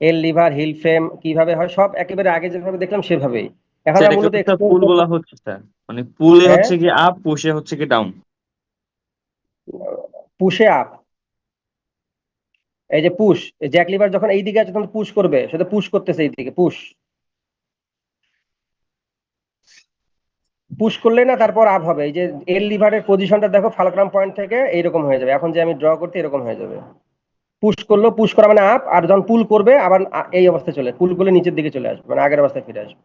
এল লিভার হিল ফ্রেম কিভাবে হয় সব একেবারে আগে যেভাবে দেখলাম সেভাবেই। এখন আমরা সেটাকে মূলত তো স্যার এক্সপ্লোর পুল করব। বলা হচ্ছে স্যার, মানে পুলে হ্যাঁ, হচ্ছে কি আপ, পুশে হচ্ছে কি ডাউন। পুশে আপ। এই যে পুশ, জ্যাক লিভার যখন এই দিকে আছে তখন পুশ করবে, সেটা পুশ করতেছে এই দিকে, পুশ পুশ করলে না তারপর আপ হবে। এই যে এল লিভারের পজিশনটা দেখো ফালক্রাম পয়েন্ট থেকে এইরকম হয়ে যাবে, এখন যে আমি ড্র করতে এরকম হয়ে যাবে। পুশ করলো, পুশ করা মানে আপ, আর যখন পুল করবে আবার এই অবস্থায় চলে, পুল করলে নিচের দিকে চলে আসবে, মানে আগের অবস্থায় ফিরে আসবে,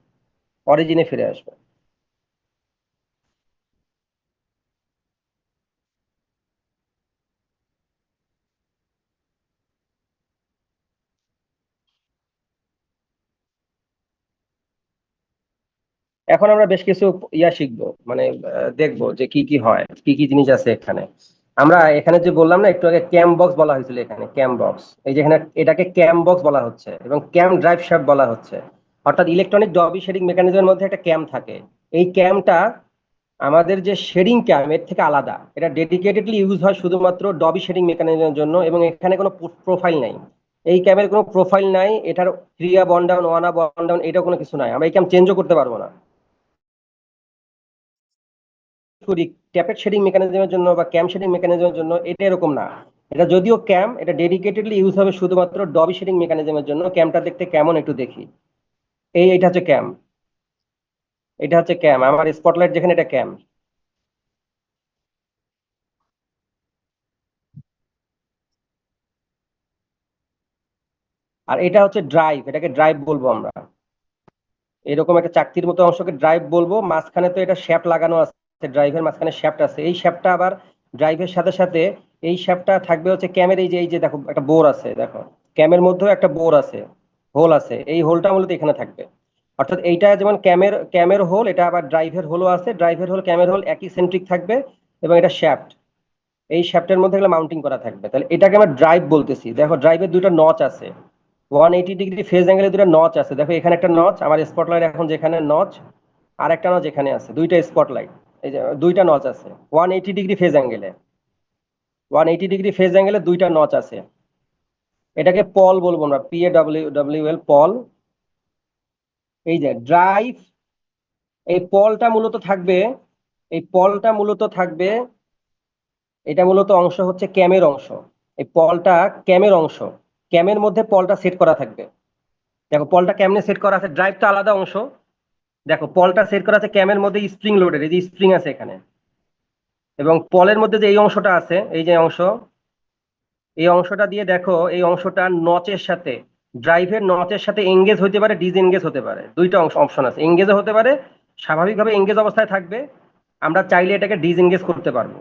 অরিজিনে ফিরে আসবে। এখন আমরা বেশ কিছু শিখবো, মানে দেখবো যে কি কি হয়, কি কি জিনিস আছে এখানে। আমরা এখানে যে বললাম না একটু আগে ক্যাম বক্স বলা হয়েছিল, এখানে ক্যাম বক্স, এই যে এখানে এটাকে ক্যাম বক্স বলা হচ্ছে এবং ক্যাম ড্রাইভ শ্যাফট বলা হচ্ছে। অর্থাৎ ইলেকট্রনিক ডবি শেডিং মেকানিজমের মধ্যে একটা ক্যাম থাকে। এই ক্যামটা আমাদের যে শেডিং ক্যাম এর থেকে আলাদা, এটা ডেডিকেটেডলি ইউজ হয় শুধুমাত্র ডবি শেডিং মেকানিজমের জন্য, এবং এখানে কোনো প্রোফাইল নাই। এই ক্যামের কোনো প্রোফাইল নাই, এটার ক্রিয়া bond down, one up one down, এটা কোনো কিছু নাই, আমরা এই ক্যাম চেঞ্জও করতে পারবো না। করি ট্যাপেড শেডিং মেকানিজমের জন্য বা ক্যাম শেডিং মেকানিজমের জন্য এটা এরকম না। এটা যদিও ক্যাম, এটা ডেডিকেটেডলি ইউজ হবে শুধুমাত্র ডবি শেডিং মেকানিজমের জন্য। ক্যামটা দেখতে কেমন একটু দেখি। এটা হচ্ছে ক্যাম, এটা হচ্ছে ক্যাম, আমার স্পটলাইট যেখানে এটা ক্যাম। আর এটা হচ্ছে ড্রাইভ, এটাকে ড্রাইভ বলবো আমরা। এরকম একটা চাকতির মতো অংশকে ড্রাইভ বলবো, মাঝখানে তো এটা শ্যাফট লাগানো আছে, ড্রাইভের মাঝখানে শ্যাফট আছে, এই শ্যাফটটা আবার ড্রাইভের সাথে সাথে এই শ্যাফটটা থাকবে হচ্ছে ক্যামের এই যে দেখো একটা বোর আছে, দেখো ক্যামের মধ্যেও একটা বোর আছে, হোল আছে, এই হোলটা মূলত এখানে থাকবে। অর্থাৎ এইটা যেমন ক্যামের হোল, এটা আবার ড্রাইভের হোলও আছে, ড্রাইভের হোল ক্যামের হোল একই সেন্ট্রিক থাকবে, এবং এটা শ্যাফট, এই শ্যাফটের মধ্যে এগুলো মাউন্টিং করা থাকবে। তাহলে এটাকে আমরা ড্রাইভ বলতেছি। দেখো ড্রাইভের দুটো নচ আছে, 180 ডিগ্রি ফেজ অ্যাঙ্গেলে দুটো নচ আছে, দেখো এখানে একটা নচ, আমার স্পটলাইট এখন যেখানে নচ, আর একটা নচ এখানে আছে, দুইটা স্পটলাইট, এই যে দুইটা নচ আছে 180 ডিগ্রি ফেজ অ্যাঙ্গেলে, 180 ডিগ্রি ফেজ অ্যাঙ্গেলে দুইটা নচ আছে। এটাকে পল বলবো আমরা, PAWL পল। এই যে ড্রাইভ, এই পলটা মূলত থাকবে, এই পলটা মূলত থাকবে, এটা মূলত অংশ হচ্ছে ক্যামের অংশ, এই পলটা ক্যামের অংশ, ক্যামের মধ্যে পলটা সেট করা থাকবে। দেখো পলটা কেমনে সেট করা আছে, ড্রাইভটা আলাদা অংশ, দেখো পলটা সেট করা আছে ক্যামের মধ্যে স্প্রিং লোডের, এই যে স্প্রিং আছে এখানে, এবং পলের মধ্যে যে এই অংশটা আছে, এই যে অংশ, এই অংশটা দিয়ে দেখো এই অংশটা নচের সাথে, ড্রাইভের নচের সাথে এঙ্গেজ হতে পারে, ডিসএঙ্গেজ হতে পারে, দুইটা অপশন আছে, এঙ্গেজও হতে পারে, স্বাভাবিকভাবে এঙ্গেজ অবস্থায় থাকবে, আমরা চাইলে এটাকে ডিসএঙ্গেজ করতে পারবো।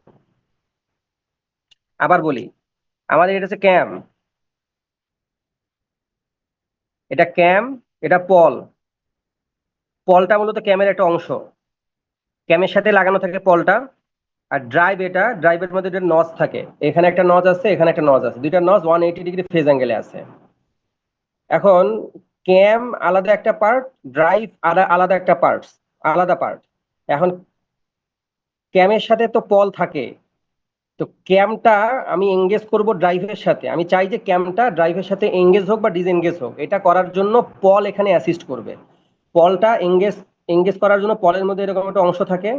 আবার বলি, আমাদের এটা হচ্ছে ক্যাম, এটা ক্যাম, এটা পল, পলটা মূলত ক্যামের একটা অংশ, ক্যামের সাথে লাগানো থাকে পলটা। আর ড্রাইভ, এটা ড্রাইভের মধ্যে একটা নচ থাকে, এখানে একটা নচ আছে, এখানে একটা নচ আছে, দুইটা নচ 180 ডিগ্রি ফেজ অ্যাঙ্গেলে আছে। এখন ক্যাম আলাদা একটা পার্ট, ড্রাইভ আলাদা একটা পার্ট, আলাদা পার্ট। এখন ক্যামের সাথে তো পল থাকে, তো ক্যামটা আমি এঙ্গেজ করব ড্রাইভের সাথে, আমি চাই যে ক্যামটা ড্রাইভের সাথে এঙ্গেজ হোক বা ডিসএঙ্গেজ হোক, এটা করার জন্য পল এখানে অ্যাসিস্ট করবে। পলটা এঙ্গেজ এঙ্গেজ করার জন্য পলের মধ্যে এরকম একটা অংশ থাকে,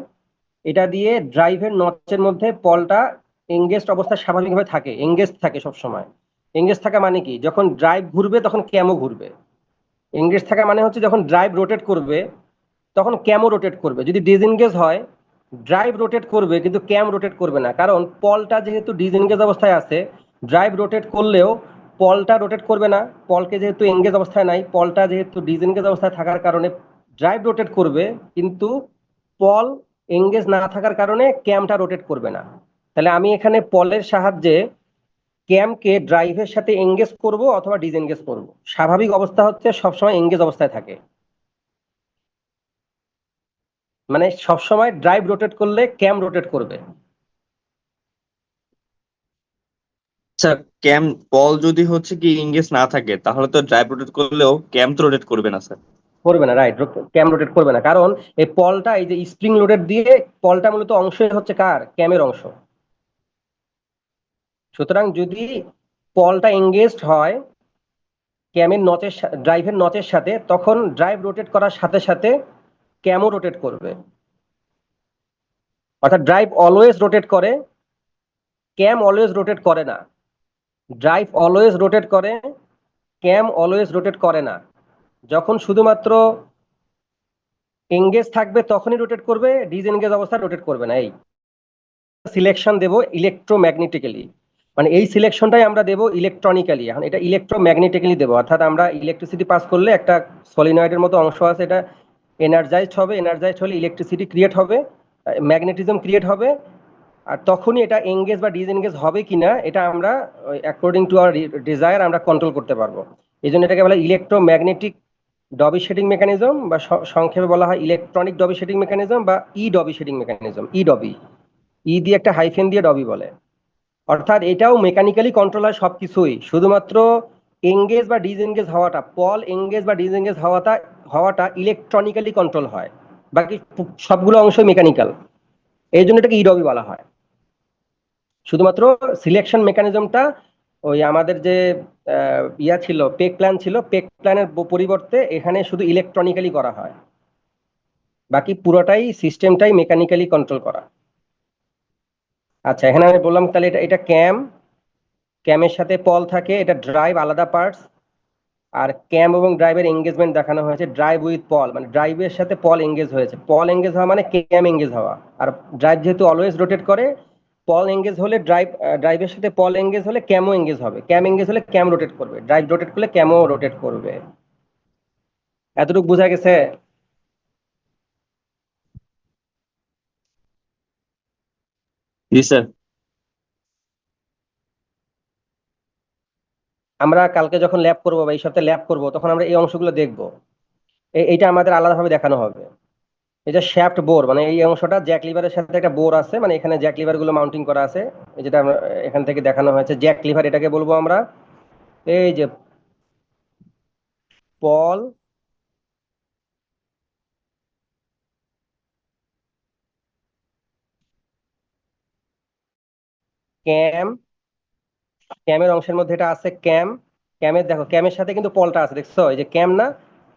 এটা দিয়ে ড্রাইভের নচের মধ্যে পলটা এঙ্গেজড অবস্থায় স্বাভাবিকভাবে থাকে, এঙ্গেজ থাকে সব সময়। এঙ্গেজ থাকা মানে কি, যখন ড্রাইভ ঘুরবে তখন ক্যামও ঘুরবে। এঙ্গেজ থাকা মানে হচ্ছে যখন ড্রাইভ রোটেট করবে তখন ক্যামও রোটেট করবে। যদি ডিসএনগেজ হয়, ড্রাইভ রোটেট করবে কিন্তু ক্যাম রোটেট করবে না, কারণ পলটা যেহেতু ডিসএনগেজ অবস্থায় আছে, ড্রাইভ রোটেট করলেও পলটা রোটেট করবে না, পলকে যেহেতু এঙ্গেজ অবস্থায় নাই, পলটা যেহেতু ডিসএনগেজ অবস্থায় থাকার কারণে ড্রাইভ রোটেট করবে, কিন্তু পল এঙ্গেজ না থাকার কারণে ক্যামটা রোটেট করবে না। তাহলে আমি এখানে পলের সাহায্যে ক্যামকে ড্রাইভের সাথে এঙ্গেজ করব অথবা ডিসএনগেজ করব। স্বাভাবিক অবস্থা হচ্ছে সবসময় এঙ্গেজ অবস্থায় থাকে, মানে সবসময় ড্রাইভ রোটেট করলে ক্যাম রোটেট করবে। আচ্ছা, ক্যাম বল যদি হচ্ছে কি ইংগেজ না থাকে তাহলে তো ড্রাইভ রোটেট করলেও ক্যাম তো রোটেট করবে না স্যার। করবে না, রাইট, ক্যাম রোটেট করবে না, কারণ এই পলটা, এই যে স্প্রিং লোডেড দিয়ে পলটা মূলত অংশই হচ্ছে কার, ক্যামের অংশ। সুতরাং যদি পলটা এঙ্গেজড হয় ক্যামের নচের ড্রাইভের নচের সাথে, তখন ড্রাইভ রোটেট করার সাথে সাথে ক্যামও রোটেট করবে। অর্থাৎ ড্রাইভ অলওয়েজ রোটেট করে, ক্যাম অলওয়েজ রোটেট করে না। ড্রাইভ অলওয়েজ রোটেট করে, ক্যাম অলওয়েজ রোটেট করে না। যখন শুধুমাত্র এঙ্গেজ থাকবে তখনই রোটেট করবে, ডিসএনগেজ অবস্থায় রোটেট করবে না। এই সিলেকশন দেব ইলেকট্রোম্যাগনেটিক্যালি, মানে এই সিলেকশনটাই আমরা দেব ইলেকট্রনিক্যালি। এখন এটা ইলেকট্রোম্যাগনেটিক্যালি দেবো, অর্থাৎ আমরা ইলেকট্রিসিটি পাস করলে একটা সলিনয়েডের মতো অংশ আছে, এটা এনার্জাইজড হবে, এনার্জাইজড হলে ইলেকট্রিসিটি ক্রিয়েট হবে, ম্যাগনেটিজম ক্রিয়েট হবে, আর তখনই এটা এঙ্গেজ বা ডিসএনগেজ হবে কিনা এটা আমরা অ্যাকর্ডিং টু আওয়ার ডিজায়ার আমরা কন্ট্রোল করতে পারবো। এই জন্য এটাকে বলা ইলেকট্রোম্যাগনেটিক ডবি শেডিং মেকানিজম, বা সংক্ষেপে বলা হয় ইলেকট্রনিক ডবি শেডিং মেকানিজম বা ই ডবি শেডিং মেকানিজম, ই ডবি, ই দিয়ে একটা হাইফেন দিয়ে ডবি বলে। অর্থাৎ এটাও মেকানিক্যালি কন্ট্রোল হয় সবকিছুই, শুধুমাত্র এঙ্গেজ বা ডিসএঙ্গেজ হওয়াটা, পল এঙ্গেজ বা ডিসএঙ্গেজ হওয়াটা হওয়াটা ইলেকট্রনিক্যালি কন্ট্রোল হয়, বাকি সবগুলো অংশই মেকানিক্যাল। এই জন্য এটাকে ইডবি বলা হয়। শুধুমাত্র সিলেকশন মেকানিজমটা ওই আমাদের যে ইয়া ছিল, পেক প্ল্যান ছিল, পেক প্ল্যানের পরিবর্তে এখানে শুধু ইলেকট্রনিক্যালি করা হয়, বাকি পুরোটাই সিস্টেমটাই মেকানিক্যালি কন্ট্রোল করা। আচ্ছা, এখানে আমি বললাম তাহলে এটা এটা ক্যাম, ক্যামের সাথে পল থাকে, এটা ড্রাইভ আলাদা পার্টস। আর ক্যাম এবং ড্রাইভের এঙ্গেজমেন্ট দেখানো হয়েছে, ড্রাইভ উইথ পল মানে ড্রাইভের সাথে পল এঙ্গেজ হয়েছে, পল এঙ্গেজ হওয়া মানে ক্যাম এঙ্গেজ হওয়া। আর ড্রাইভ যেহেতু অলওয়েজ রোটেট করে, পল এঙ্গেজ হলে ড্রাইভের সাথে পল এঙ্গেজ হলে ক্যামও এঙ্গেজ হবে, ক্যাম এঙ্গেজ হলে ক্যাম রোটেট করবে, ড্রাইভ রোটেট করলে ক্যামও রোটেট করবে। এতটুকু বোঝা গেছে? জি স্যার। আমরা কালকে যখন ল্যাব করবো বা এই সপ্তাহে ল্যাব করবো তখন আমরা এই অংশগুলো দেখবো। এইটা আমাদের আলাদাভাবে দেখানো হবে। এটা শ্যাফট বোর, মানে এই অংশটা জ্যাক লিভারের সাথে একটা বোর আছে, মানে এখানে জ্যাক লিভার গুলো মাউন্টিং করা আছে। এই যেটা আমরা এখান থেকে দেখানো হয়েছে জ্যাক লিভার, এটাকে বলবো আমরা। এই যে পল, ক্যাম, ক্যামের অংশের মধ্যে এটা আছে ক্যাম। ক্যামের দেখো, ক্যামের সাথে কিন্তু পলটা আছে, দেখছো এই যে ক্যাম না,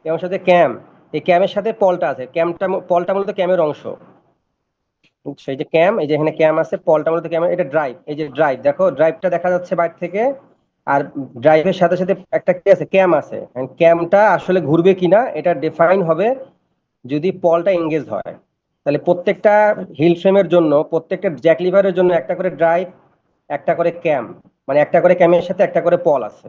এই অংশের সাথে ক্যাম, এই ক্যামের সাথে পলটা আছে। পলটা মূলত ক্যামের অংশ, বুঝছো? এই যে ক্যাম, এই যে এখানে ক্যাম আছে, পলটা মূলত ক্যামের। এটা ড্রাইভ, এই যে ড্রাইভ, দেখো ড্রাইভটা দেখা যাচ্ছে বাইরে থেকে। আর ড্রাইভের সাথে সাথে একটা কি আছে, ক্যাম আছে। ক্যামটা আসলে ঘুরবে কিনা এটা ডিফাইন হবে যদি পলটা এঙ্গেজ হয়। তাহলে প্রত্যেকটা হিল ফ্রেমের জন্য, প্রত্যেকটা জ্যাক লিভারের জন্য একটা করে ড্রাইভ, একটা করে ক্যাম, মানে একটা করে ক্যামের সাথে একটা করে পল আছে।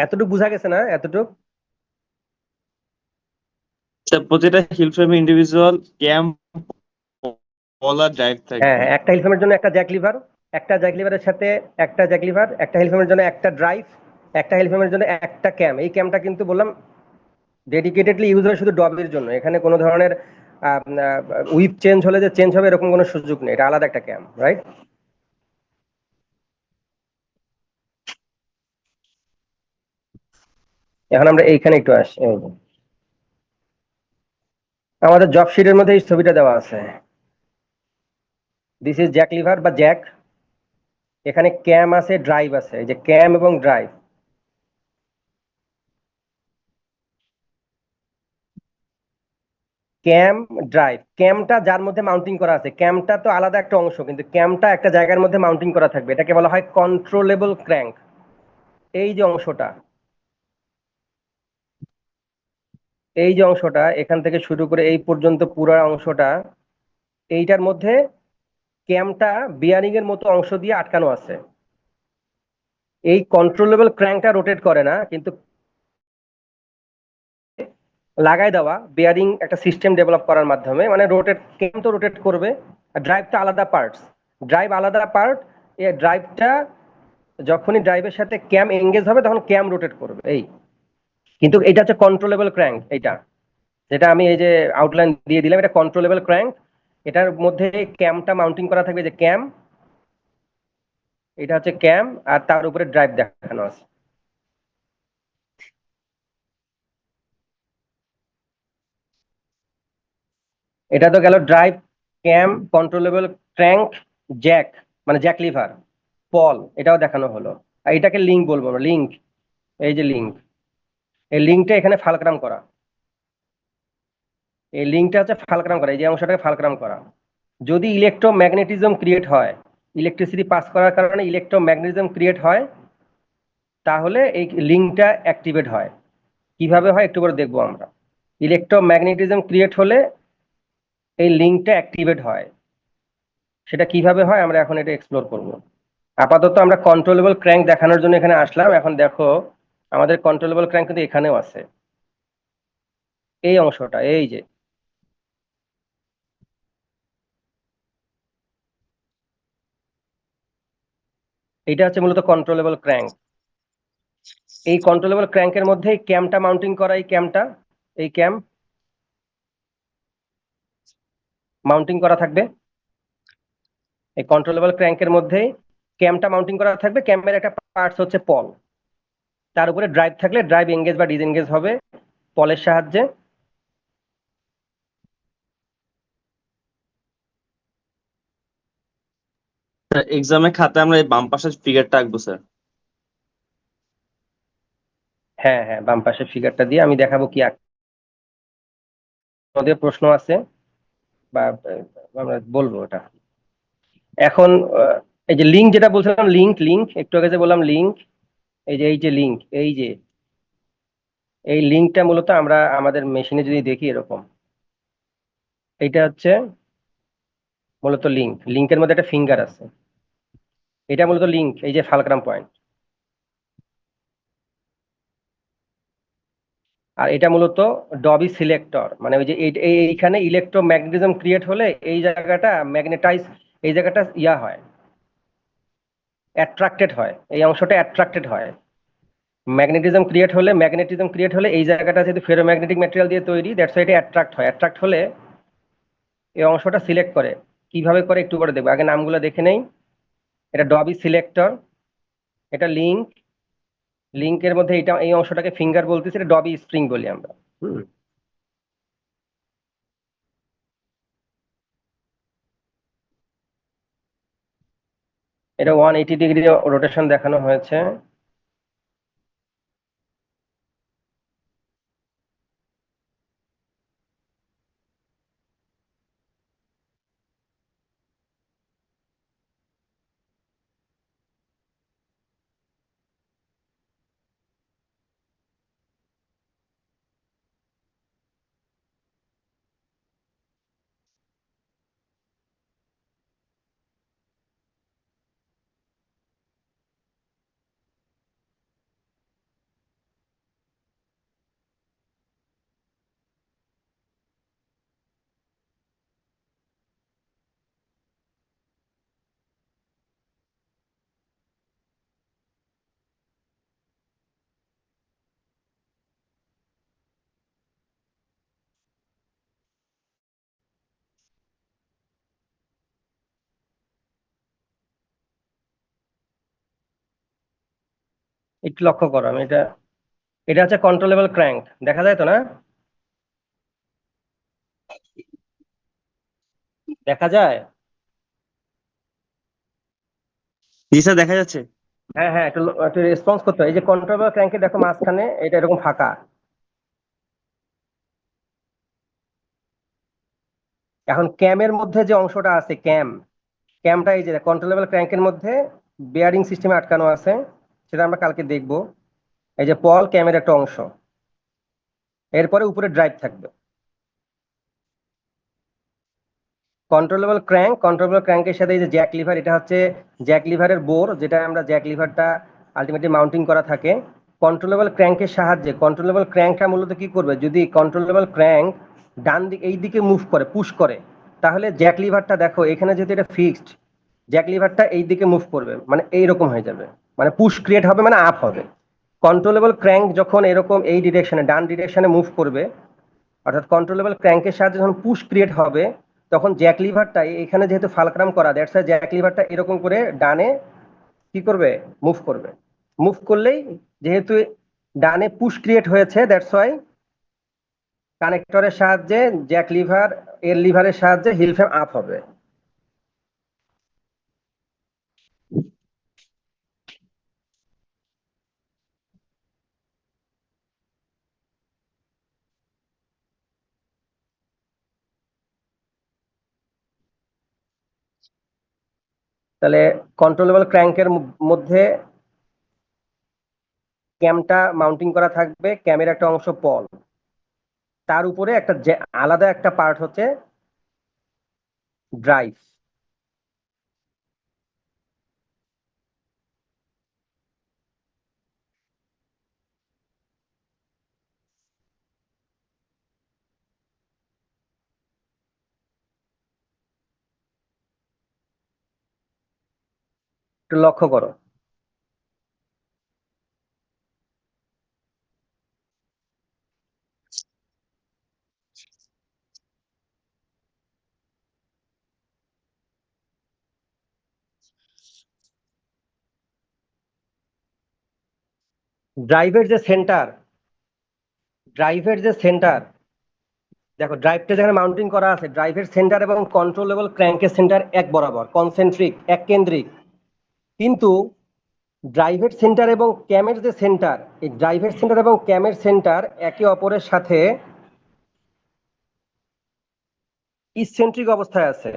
এতটুকু বোঝা গেছে না? এতটুকু? স্যার প্রতিটা হিল ফ্রেমে ইন্ডিভিজুয়াল ক্যাম, পল আর ড্রাইভ হ্যাঁ থাকবে। হ্যাঁ, একটা হিল ফ্রেমের জন্য একটা জ্যাক লিভার, একটা জ্যাক লিভারের সাথে একটা জ্যাক লিভার, একটা হিল ফ্রেমের জন্য একটা ড্রাইভ, একটা হিল ফ্রেমের জন্য একটা ক্যাম। এই ক্যামটা কিন্তু বললাম ডেডিকেটেডলি ইউজ হয় শুধু ডবির জন্য। এখানে কোনো ধরনের উইপ চেঞ্জ হলে যে চেঞ্জ হবে এরকম কোনো সুযোগ নেই, এটা আলাদা একটা ক্যাম, রাইট? এখন আমরা এইখানে একটু আসি। এই যে, আমাদের জব শিটের মধ্যে এই ছবিটা দেওয়া আছে। দিস ইজ জ্যাক লিভার বা জ্যাক। এখানে ক্যাম আছে, ড্রাইভ আছে, এই যে ক্যাম এবং ড্রাইভ। ক্যাম, ড্রাইভ, ক্যামটা যার মধ্যে মাউন্টিং করা আছে, ক্যামটা তো আলাদা একটা অংশ, কিন্তু ক্যামটা একটা জায়গার মধ্যে মাউন্টিং করা থাকবে, এটাকে বলা হয় কন্ট্রোলেবল ক্র্যাঙ্ক। এই যে অংশটা, এই যে অংশটা এখান থেকে শুরু করে এই পর্যন্ত পুরো অংশটা, এইটার মধ্যে ক্যামটা বিয়ারিং এর মতো অংশ দিয়ে আটকানো আছে। এই কন্ট্রোলেবল ক্র্যাঙ্কটা রোটেট করে না, কিন্তু লাগাই দেওয়া বিয়ারিং একটা সিস্টেম ডেভেলপ করার মাধ্যমে, মানে রোটেট, ক্যাম তো রোটেট করবে। আর ড্রাইভটা আলাদা পার্টস, ড্রাইভ আলাদা পার্ট। এই ড্রাইভটা যখনই ড্রাইভের সাথে ক্যাম এঙ্গেজ হবে তখন ক্যাম রোটেট করবে, এই। কিন্তু এটা হচ্ছে কন্ট্রোলেবল ক্র্যাঙ্ক, এইটা যেটা আমি এই যে আউটলাইন দিয়ে দিলাম, এটা কন্ট্রোলেবল ক্র্যাঙ্ক। এটার মধ্যে ক্যামটা মাউন্টিং করা থাকবে, যে ক্যাম, এটা হচ্ছে ক্যাম, আর তার উপরে ড্রাইভ দেখানো আছে। এটা তো গেল ড্রাইভ, ক্যাম, কন্ট্রোলেবল ক্র্যাঙ্ক, জ্যাক মানে জ্যাক লিভার, পল, এটাও দেখানো হলো। আর এটাকে লিঙ্ক বলবো আমরা, লিঙ্ক। এই যে লিঙ্ক, এই লিঙ্কটা এখানে ফালক্রাম করা, এই লিঙ্কটা হচ্ছে ফালক্রাম করা, এই যে অংশটাকে ফালক্রাম করা। যদি ইলেকট্রোম্যাগনেটিজম ক্রিয়েট হয়, ইলেকট্রিসিটি পাস করার কারণে ইলেকট্রোম্যাগনেটিজম ক্রিয়েট হয়, তাহলে এই লিঙ্কটা অ্যাক্টিভেট হয়। কিভাবে হয় একটু করে দেখবো আমরা। ইলেকট্রোম্যাগনেটিজম ক্রিয়েট হলে এই লিঙ্কটা অ্যাক্টিভেট হয়। সেটা কিভাবে হয় আমরা এখন এটা এক্সপ্লোর করব। আপাতত আমরা কন্ট্রোলেবল ক্র্যাঙ্ক দেখানোর জন্য এখানে আসলাম। এখন দেখো আমাদের কন্ট্রোলেবল ক্র্যাঙ্ক কিন্তু এখানেও আছে, এই অংশটা, এই যে এইটা হচ্ছে মূলত কন্ট্রোলেবল ক্র্যাঙ্ক। এই কন্ট্রোলেবল ক্র্যাঙ্কের মধ্যে এই ক্যামটা মাউন্টিং করা, এই ক্যামটা, এই ক্যাম মাউন্টিং করা থাকবে। এই কন্ট্রোলেবল ক্র্যাঙ্কের মধ্যে ক্যামটা মাউন্টিং করা থাকবে। ক্যামের একটা পার্টস হচ্ছে পল, তার উপরে ড্রাইভ থাকলে ড্রাইভ এঙ্গেজ বা ডিসএঙ্গেজ হবে পলের সাহায্যে। স্যার এক্সামের খাতায় আমরা এই বাম পাশের ফিগারটা আঁকবো স্যার। হ্যাঁ হ্যাঁ, বাম পাশের ফিগারটা দিয়ে আমি দেখাবো কি আমাদের প্রশ্ন আছে, বা আমরা বলবো ওটা। এখন এই যে লিঙ্ক যেটা বলছিলাম, লিঙ্ক, লিঙ্ক একটু আগে যে বললাম লিঙ্ক, এই যে লিঙ্ক, এই যে এই লিঙ্কটা মূলত আমরা আমাদের মেশিনে যদি দেখি এরকম, এইটা হচ্ছে মূলত লিঙ্ক। লিঙ্কের মধ্যে একটা ফিঙ্গার আছে, এটা মূলত লিঙ্ক, এই যে ফালক্রাম পয়েন্ট। আর এটা মূলত ডবি সিলেক্টর, মানে ওই যে এইখানে ইলেকট্রোম্যাগনেটিজম ক্রিয়েট হলে এই জায়গাটা ম্যাগনেটাইজ, এই জায়গাটা হয়, অ্যাট্রাক্টেড হয়, এই অংশটা অ্যাট্রাক্টেড হয়। ম্যাগনেটিজম ক্রিয়েট হলে এই জায়গাটা যেহেতু ফেরোম্যাগনেটিক ম্যাটেরিয়াল দিয়ে তৈরি, দ্যাটস এটা অ্যাট্রাক্ট হয়। অ্যাট্রাক্ট হলে এই অংশটা সিলেক্ট করে। কিভাবে করে একটু পরে দেখবো, আগে নামগুলো দেখে নেই। এটা ডবি সিলেক্টর, এটা লিঙ্কের মধ্যে এটা এই অংশটাকে ফিঙ্গার বলতেছি, এটা ডবি স্প্রিং বলি আমরা। হুম। এটা 180 ডিগ্রি রোটেশন দেখানো হয়েছে। একটু লক্ষ্য করো, আমি এটা, এটা হচ্ছে কন্ট্রোলেবল ক্র্যাঙ্ক, দেখা যায় তো না? দেখা যায়। জি স্যার, দেখা যাচ্ছে। হ্যাঁ হ্যাঁ, একটু একটু রেসপন্স করতে হয়। এই যে কন্ট্রোলেবল ক্র্যাঙ্কে দেখো মাঝখানে এটা এরকম ফাঁকা। এখন ক্যামের মধ্যে যে অংশটা আছে, ক্যামটা এই যে কন্ট্রোলেবল ক্র্যাঙ্কের মধ্যে বেয়ারিং সিস্টেমে আটকানো আছে, সেটা আমরা কালকে দেখব। এই যে পল ক্যামের একটা অংশ, এরপরে উপরে ড্রাইভ থাকবে। কন্ট্রোলেবল ক্র্যাঙ্কের সাথে এই যে জ্যাক লিভার, এটা হচ্ছে জ্যাক লিভারের বোর, যেটা আমরা জ্যাক লিভারটা আলটিমেটলি মাউন্টিং করা থাকে। কন্ট্রোলেবল ক্র্যাঙ্কটা মূলত কি করবে, যদি কন্ট্রোলেবল ক্র্যাঙ্ক ডান দিকে এই দিকে মুভ করে, পুশ করে, তাহলে জ্যাক লিভারটা দেখো এখানে যেহেতু এটা ফিক্সড, জ্যাক লিভারটা এই দিকে মুভ করবে, মানে এইরকম হয়ে যাবে, মানে পুশ ক্রিয়েট হবে, মানে আপ হবে। কন্ট্রোলেবল ক্র্যাঙ্ক যখন এরকম এই ডিরেকশনে, ডান ডিরেকশনে মুভ করবে, অর্থাৎ কন্ট্রোলেবল ক্র্যাঙ্কের সাহায্যে যখন পুশ ক্রিয়েট হবে, তখন জ্যাক লিভারটা এখানে যেহেতু ফালক্রাম করা, দ্যাটস জ্যাক লিভারটা এরকম করে ডানে কি করবে, মুভ করবে। মুভ করলেই, যেহেতু ডানে পুশ ক্রিয়েট হয়েছে, দ্যাটস ওয়াই কানেক্টরের সাহায্যে জ্যাক লিভার, এর লিভারের সাহায্যে হিল ফ্রেম আপ হবে। তাহলে কন্ট্রোলেবল ক্র্যাঙ্কের মধ্যে ক্যামটা মাউন্টিং করা থাকবে, ক্যামের একটা অংশ পল, তার উপরে একটা আলাদা একটা পার্ট হচ্ছে ড্রাইভ। একটু লক্ষ্য করো। ড্রাইভের যে সেন্টার, ড্রাইভের যে সেন্টার দেখো, ড্রাইভটা যেখানে মাউন্টিং করা আছে, ড্রাইভের সেন্টার এবং কন্ট্রোলেবল ক্র্যাঙ্কের সেন্টার এক বরাবর, কনসেন্ট্রিক, এক কেন্দ্রিক। কিন্তু ড্রাইভের সেন্টার এবং ক্যামের যে সেন্টার, এই ড্রাইভের সেন্টার এবং ক্যামের সেন্টার একে অপরের সাথে ইসেন্ট্রিক অবস্থায় আছে।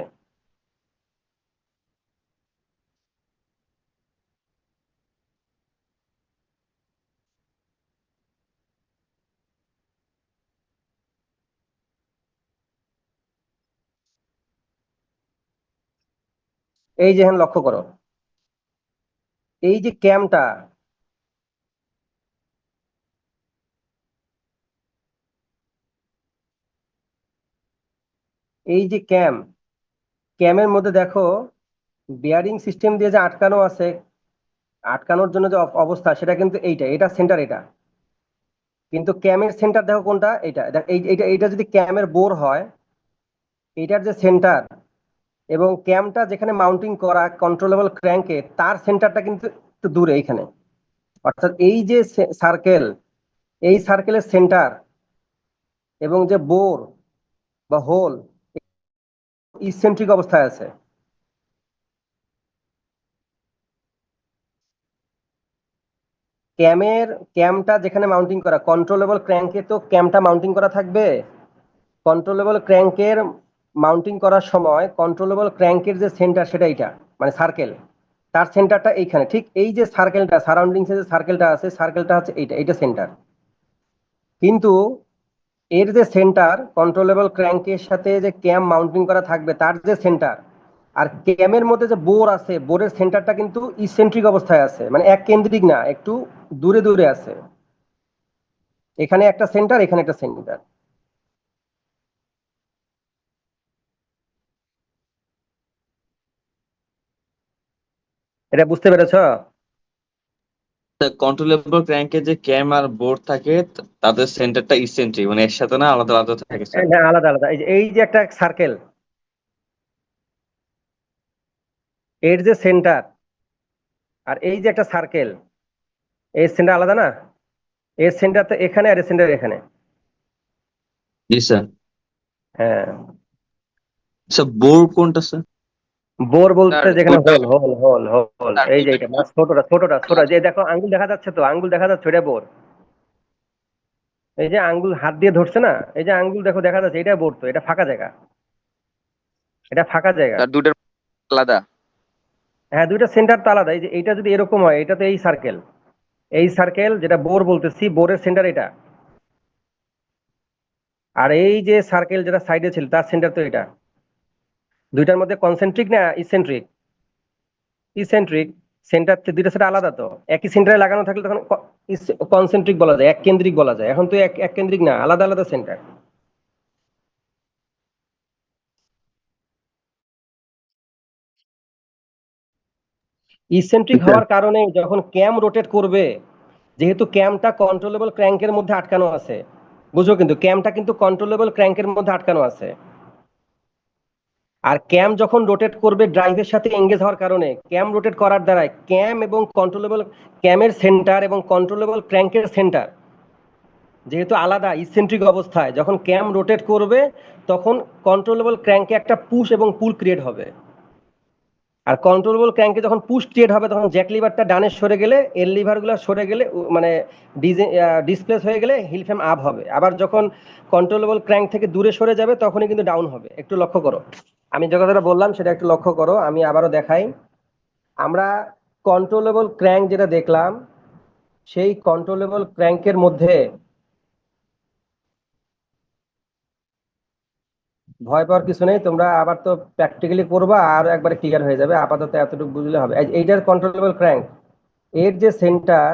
এই যে এখানে লক্ষ্য করো, এই যে ক্যামটা, এই যে ক্যামের মধ্যে দেখো বিয়ারিং সিস্টেম দিয়ে যে আটকানো আছে, আটকানোর জন্য যে অবস্থা সেটা কিন্তু এটা সেন্টার এটা। কিন্তু ক্যামের সেন্টার দেখো কোনটা, এইটা যদি ক্যামের বোর হয়, এটার যে সেন্টার এবং ক্যামটা যেখানে মাউন্টিং করা কন্ট্রোলেবল ক্র্যাঙ্কে, তার সেন্টারটা কিন্তু একটু দূরে এইখানে। অর্থাৎ এই যে সার্কেল, এই সার্কেলের সেন্টার এবং যে বোর বা হোল ইসেন্ট্রিক অবস্থায় আছে। ক্যামটা যেখানে মাউন্টিং করা কন্ট্রোলেবল ক্র্যাঙ্কে, তো ক্যামটা মাউন্টিং করা থাকবে। কন্ট্রোলেবল ক্র্যাঙ্কের মাউন্টিং করার সময় কন্ট্রোলেবল ক্র্যাঙ্কের যে সেন্টার সেটা এইটা, মানে সার্কেল, তার সেন্টারটা এইখানে। ঠিক এই যে সার্কেলটা সারাউন্ডিংস যে সার্কেলটা আছে, সার্কেলটা হচ্ছে এইটা সেন্টার। কিন্তু এর যে সেন্টার কন্ট্রোলেবল ক্র্যাঙ্কের সাথে যে ক্যাম মাউন্টিং করা থাকবে, তার যে সেন্টার আর ক্যামের মধ্যে যে বোর আছে, বোরের সেন্টারটা কিন্তু ইসেন্ট্রিক অবস্থায় আছে, মানে এক কেন্দ্রিক না, একটু দূরে দূরে আছে। এখানে একটা সেন্টার, এখানে একটা সেন্টার। এটা বুঝতে পেরেছো? কন্ট্রোলেবল ক্র্যাঙ্কে যে ক্যাম আর বোর্ড থাকে, তাদের সেন্টারটা ইসেন্ট্রিক, মানে এর সাথে না আলাদা আলাদা থাকে স্যার। হ্যাঁ, আলাদা আলাদা। এই যে একটা সার্কেল, এর যে সেন্টার আর এই যে একটা সার্কেল, এর সেন্টার আলাদা না? এর সেন্টার তো এখানে আর এর সেন্টার এখানে। জি স্যার। হ্যাঁ। স্যার বোর্ড কোনটা স্যার? বোর বলতে স্যার যেখানে দুইটা। Hole hole hole hole, sir এই যে দুইটা এটা বোর্ড ছোটটা ছোটটা ছোট, আলাদা। যে দেখো আঙ্গুল দেখা যাচ্ছে, তো আঙ্গুল দেখা যাচ্ছে, এটা বোর। এই যে আঙ্গুল হাত দিয়ে ধরছে না, এই যে আঙ্গুল দেখো দেখা যাচ্ছে, এটা বোর, তো এটা ফাঁকা জায়গা, এটা ফাঁকা জায়গা। স্যার দুইটার আলাদা। হ্যাঁ, দুইটা সেন্টার তো আলাদা। এই যে এইটা যদি এরকম হয়, এটা তো এই সার্কেল, এই সার্কেল যেটা বোর বলতেছি, বোরের সেন্টার এটা। আর এই যে সার্কেল যেটা সাইডে ছিল, তার সেন্টার তো এটা। দুইটার মধ্যে কনসেন্ট্রিক না ইসেন্ট্রিক? ইসেন্ট্রিক। সেন্টার দুইটা সেটা আলাদা, তো একই সেন্টারে লাগানো থাকলে তখন কনসেন্ট্রিক বলা যায়, এক কেন্দ্রিক বলা যায়। এখন তো এক কেন্দ্রিক না, আলাদা আলাদা সেন্টার। ইসেন্ট্রিক স্যার হওয়ার কারণে যখন ক্যাম রোটেট করবে, যেহেতু ক্যামটা কন্ট্রোলেবল ক্র্যাঙ্কের মধ্যে আটকানো আছে, বুঝো, কিন্তু ক্যামটা কিন্তু কন্ট্রোলেবল ক্র্যাঙ্কের মধ্যে আটকানো আছে। আর ক্যাম যখন রোটেট করবে ড্রাইভের সাথে এঙ্গেজ হওয়ার কারণে, ক্যাম রোটেট করার দ্বারা ক্যাম এবং কন্ট্রোলেবল, ক্যামের সেন্টার এবং কন্ট্রোলেবল ক্র্যাঙ্কের সেন্টার যেহেতু আলাদা ইসেন্ট্রিক অবস্থায়, যখন ক্যাম রোটেট করবে তখন কন্ট্রোলেবল ক্র্যাঙ্কে একটা পুশ এবং পুল ক্রিয়েট হবে। আর কন্ট্রোলেবল ক্র্যাঙ্কে যখন পুশ ক্রিয়েট হবে, তখন জ্যাক লিভারটা ডানে সরে গেলে, এর লিভারগুলো সরে গেলে, মানে ডিসপ্লেস হয়ে গেলে হিল ফ্রেম আপ হবে। আবার যখন কন্ট্রোলেবল ক্র্যাঙ্ক থেকে দূরে সরে যাবে, তখনই কিন্তু ডাউন হবে। একটু লক্ষ্য করো, আমি যে কথাটা বললাম সেটা একটু লক্ষ্য করো, আমি আবারও দেখাই। আমরা কন্ট্রোলেবল ক্র্যাঙ্ক যেটা দেখলাম, সেই কন্ট্রোলেবল ক্র্যাঙ্কের মধ্যে ভয় পাওয়ার কিছু নেই। তোমরা আবার তো প্র্যাকটিক্যালি করবা, আর একবারে ক্লিয়ার হয়ে যাবে। আপাতত এতটুকু বুঝলে হবে। এইটার কন্ট্রোলেবল ক্র্যাঙ্ক, এর যে সেন্টার,